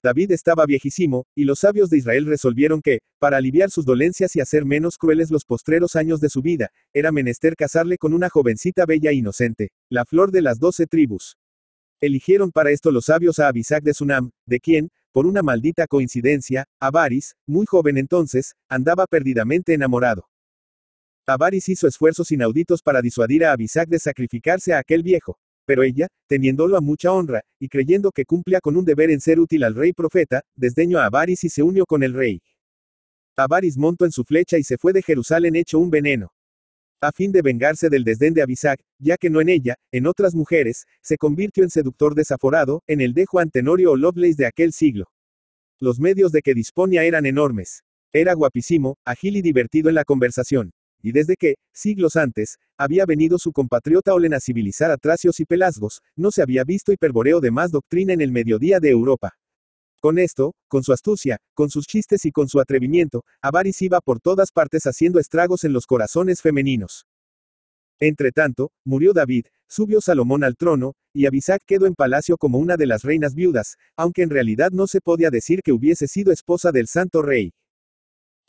Speaker 1: David estaba viejísimo, y los sabios de Israel resolvieron que, para aliviar sus dolencias y hacer menos crueles los postreros años de su vida, era menester casarle con una jovencita bella e inocente, la flor de las 12 tribus. Eligieron para esto los sabios a Abisag de Sunam, de quien, por una maldita coincidencia, Avaris, muy joven entonces, andaba perdidamente enamorado. Avaris hizo esfuerzos inauditos para disuadir a Abisag de sacrificarse a aquel viejo. Pero ella, teniéndolo a mucha honra, y creyendo que cumplía con un deber en ser útil al rey profeta, desdeñó a Avaris y se unió con el rey. Avaris montó en su flecha y se fue de Jerusalén hecho un veneno. A fin de vengarse del desdén de Abisag, ya que no en ella, en otras mujeres, se convirtió en seductor desaforado, en el de Juan Tenorio o Lovelace de aquel siglo. Los medios de que disponía eran enormes. Era guapísimo, ágil y divertido en la conversación. Y desde que, siglos antes, había venido su compatriota Olen a civilizar a tracios y pelasgos, no se había visto hiperboreo de más doctrina en el mediodía de Europa. Con esto, con su astucia, con sus chistes y con su atrevimiento, Avaris iba por todas partes haciendo estragos en los corazones femeninos. Entretanto, murió David, subió Salomón al trono, y Abisag quedó en palacio como una de las reinas viudas, aunque en realidad no se podía decir que hubiese sido esposa del santo rey.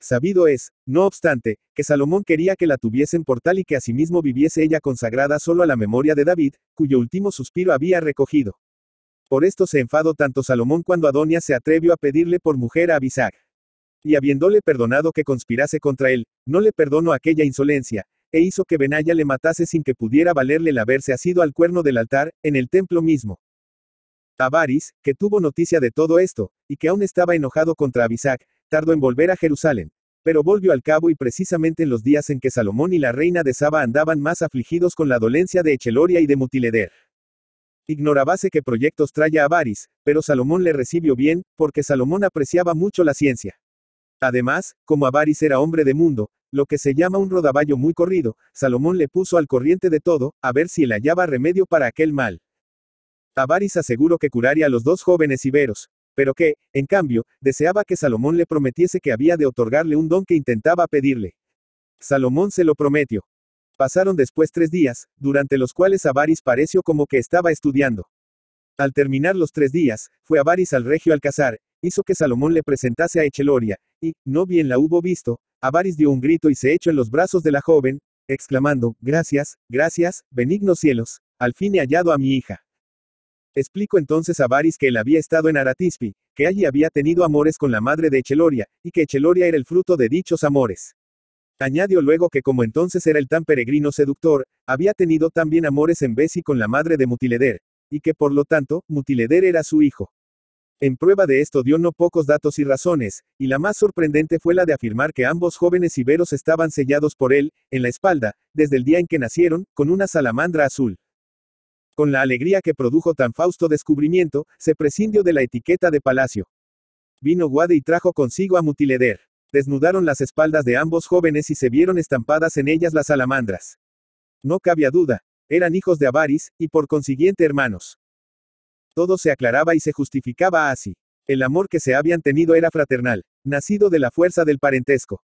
Speaker 1: Sabido es, no obstante, que Salomón quería que la tuviesen por tal y que asimismo viviese ella consagrada solo a la memoria de David, cuyo último suspiro había recogido. Por esto se enfadó tanto Salomón cuando Adonias se atrevió a pedirle por mujer a Abisag. Y habiéndole perdonado que conspirase contra él, no le perdonó aquella insolencia, e hizo que Benaya le matase sin que pudiera valerle el haberse asido al cuerno del altar, en el templo mismo. Avaris, que tuvo noticia de todo esto, y que aún estaba enojado contra Abisag, tardó en volver a Jerusalén. Pero volvió al cabo y precisamente en los días en que Salomón y la reina de Saba andaban más afligidos con la dolencia de Echeloria y de Mutileder. Ignorábase qué proyectos traía Avaris, pero Salomón le recibió bien, porque Salomón apreciaba mucho la ciencia. Además, como Avaris era hombre de mundo, lo que se llama un rodaballo muy corrido, Salomón le puso al corriente de todo, a ver si él hallaba remedio para aquel mal. Avaris aseguró que curaría a los dos jóvenes iberos, pero que, en cambio, deseaba que Salomón le prometiese que había de otorgarle un don que intentaba pedirle. Salomón se lo prometió. Pasaron después 3 días, durante los cuales Avaris pareció como que estaba estudiando. Al terminar los 3 días, fue Avaris al regio alcázar, hizo que Salomón le presentase a Echeloria, y, no bien la hubo visto, Avaris dio un grito y se echó en los brazos de la joven, exclamando, gracias, gracias, benignos cielos, al fin he hallado a mi hija. Explicó entonces Avaris que él había estado en Aratispi, que allí había tenido amores con la madre de Echeloria, y que Echeloria era el fruto de dichos amores. Añadió luego que como entonces era el tan peregrino seductor, había tenido también amores en Besi con la madre de Mutileder, y que por lo tanto, Mutileder era su hijo. En prueba de esto dio no pocos datos y razones, y la más sorprendente fue la de afirmar que ambos jóvenes iberos estaban sellados por él, en la espalda, desde el día en que nacieron, con una salamandra azul. Con la alegría que produjo tan fausto descubrimiento, se prescindió de la etiqueta de palacio. Vino Guade y trajo consigo a Mutileder. Desnudaron las espaldas de ambos jóvenes y se vieron estampadas en ellas las salamandras. No cabía duda, eran hijos de Avaris, y por consiguiente hermanos. Todo se aclaraba y se justificaba así. El amor que se habían tenido era fraternal, nacido de la fuerza del parentesco.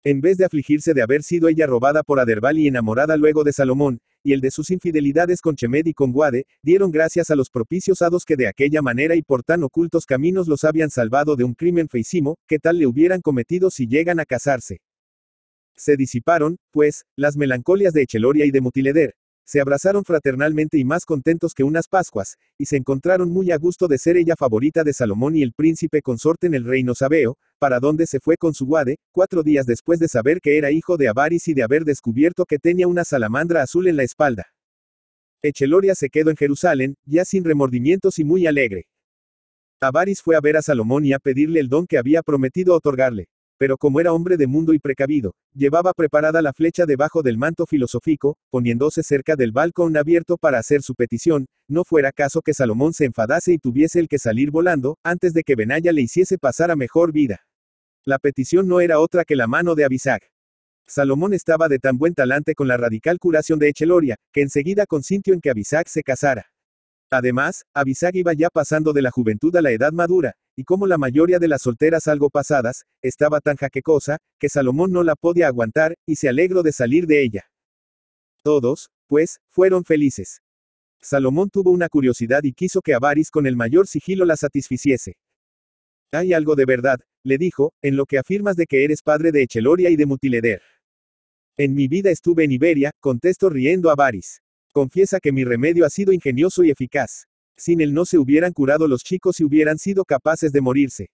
Speaker 1: En vez de afligirse de haber sido ella robada por Aderbal y enamorada luego de Salomón, y el de sus infidelidades con Chemed y con Guade, dieron gracias a los propicios hados que de aquella manera y por tan ocultos caminos los habían salvado de un crimen feísimo, que tal le hubieran cometido si llegan a casarse. Se disiparon, pues, las melancolias de Echeloria y de Mutileder. Se abrazaron fraternalmente y más contentos que unas Pascuas, y se encontraron muy a gusto de ser ella favorita de Salomón y el príncipe consorte en el reino sabeo, para donde se fue con su Guade, 4 días después de saber que era hijo de Avaris y de haber descubierto que tenía una salamandra azul en la espalda. Echeloria se quedó en Jerusalén, ya sin remordimientos y muy alegre. Avaris fue a ver a Salomón y a pedirle el don que había prometido otorgarle. Pero como era hombre de mundo y precavido, llevaba preparada la flecha debajo del manto filosófico, poniéndose cerca del balcón abierto para hacer su petición, no fuera caso que Salomón se enfadase y tuviese el que salir volando, antes de que Benaya le hiciese pasar a mejor vida. La petición no era otra que la mano de Abisag. Salomón estaba de tan buen talante con la radical curación de Echeloria, que enseguida consintió en que Abisag se casara. Además, Abisag iba ya pasando de la juventud a la edad madura, y como la mayoría de las solteras algo pasadas, estaba tan jaquecosa, que Salomón no la podía aguantar, y se alegró de salir de ella. Todos, pues, fueron felices. Salomón tuvo una curiosidad y quiso que Avaris con el mayor sigilo la satisficiese. Hay algo de verdad, le dijo, en lo que afirmas de que eres padre de Echeloria y de Mutileder. En mi vida estuve en Iberia, contestó riendo Avaris. Confiesa que mi remedio ha sido ingenioso y eficaz. Sin él no se hubieran curado los chicos y hubieran sido capaces de morirse.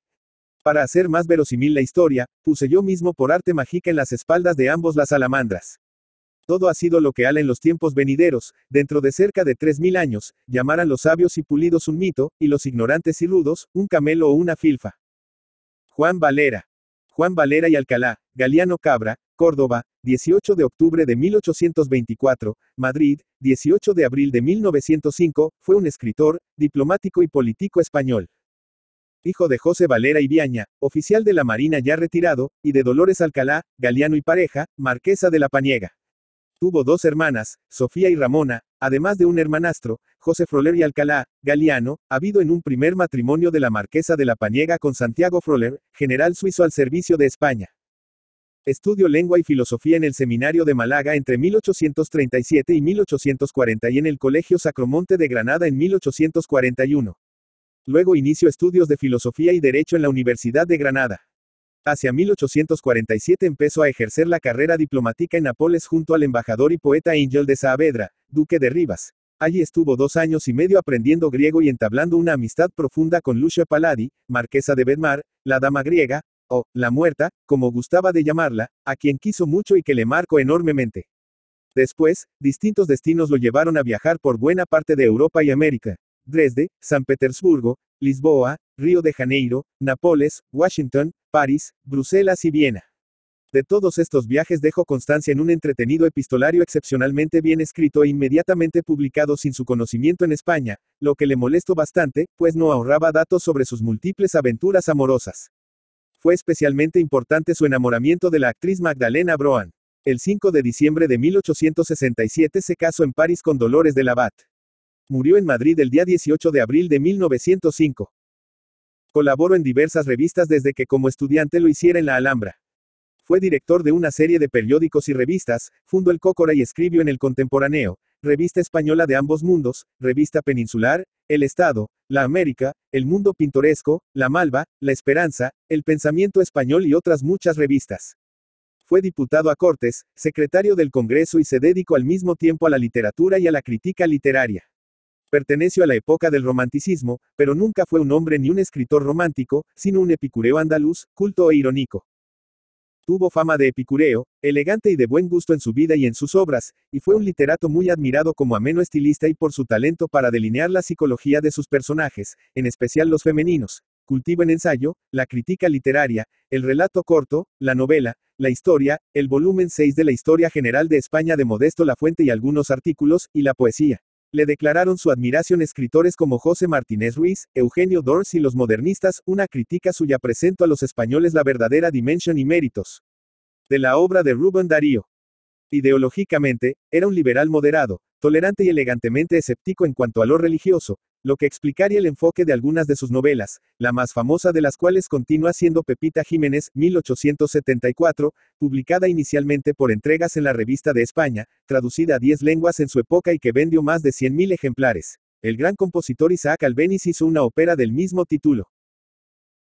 Speaker 1: Para hacer más verosímil la historia, puse yo mismo por arte mágica en las espaldas de ambos las salamandras. Todo ha sido lo que Ala en los tiempos venideros, dentro de cerca de 3000 años, llamarán los sabios y pulidos un mito, y los ignorantes y rudos, un camelo o una filfa. Juan Valera y Alcalá, Galiano Cabra, Córdoba, 18 de octubre de 1824, Madrid, 18 de abril de 1905, fue un escritor, diplomático y político español. Hijo de José Valera y Viaña, oficial de la Marina ya retirado, y de Dolores Alcalá, Galiano y pareja, marquesa de la Paniega. Tuvo 2 hermanas, Sofía y Ramona, además de un hermanastro, José Froler y Alcalá, Galiano, habido en un primer matrimonio de la marquesa de la Paniega con Santiago Froler, general suizo al servicio de España. Estudió lengua y filosofía en el Seminario de Málaga entre 1837 y 1840 y en el Colegio Sacromonte de Granada en 1841. Luego inició estudios de filosofía y derecho en la Universidad de Granada. Hacia 1847 empezó a ejercer la carrera diplomática en Nápoles junto al embajador y poeta Ángel de Saavedra, duque de Rivas. Allí estuvo 2 años y medio aprendiendo griego y entablando una amistad profunda con Lucia Palladi, marquesa de Bedmar, la dama griega, o la muerta, como gustaba de llamarla, a quien quiso mucho y que le marcó enormemente. Después, distintos destinos lo llevaron a viajar por buena parte de Europa y América. Dresde, San Petersburgo, Lisboa, Río de Janeiro, Nápoles, Washington, París, Bruselas y Viena. De todos estos viajes dejó constancia en un entretenido epistolario excepcionalmente bien escrito e inmediatamente publicado sin su conocimiento en España, lo que le molestó bastante, pues no ahorraba datos sobre sus múltiples aventuras amorosas. Fue especialmente importante su enamoramiento de la actriz Magdalena Brohan. El 5 de diciembre de 1867 se casó en París con Dolores de Labat. Murió en Madrid el día 18 de abril de 1905. Colaboró en diversas revistas desde que como estudiante lo hiciera en la Alhambra. Fue director de una serie de periódicos y revistas, fundó el Cócora y escribió en El Contemporáneo, Revista Española de Ambos Mundos, Revista Peninsular, El Estado, La América, El Mundo Pintoresco, La Malva, La Esperanza, El Pensamiento Español y otras muchas revistas. Fue diputado a Cortes, secretario del Congreso y se dedicó al mismo tiempo a la literatura y a la crítica literaria. Perteneció a la época del romanticismo, pero nunca fue un hombre ni un escritor romántico, sino un epicúreo andaluz, culto e irónico. Tuvo fama de epicúreo, elegante y de buen gusto en su vida y en sus obras, y fue un literato muy admirado como ameno estilista y por su talento para delinear la psicología de sus personajes, en especial los femeninos. Cultiva en ensayo, la crítica literaria, el relato corto, la novela, la historia, el volumen 6 de la Historia General de España de Modesto Lafuente y algunos artículos, y la poesía. Le declararon su admiración escritores como José Martínez Ruiz, Eugenio Dors y los modernistas, una crítica suya presento a los españoles la verdadera dimensión y méritos de la obra de Rubén Darío. Ideológicamente, era un liberal moderado, tolerante y elegantemente escéptico en cuanto a lo religioso, lo que explicaría el enfoque de algunas de sus novelas, la más famosa de las cuales continúa siendo Pepita Jiménez, 1874, publicada inicialmente por entregas en la Revista de España, traducida a 10 lenguas en su época y que vendió más de 100.000 ejemplares. El gran compositor Isaac Albéniz hizo una ópera del mismo título.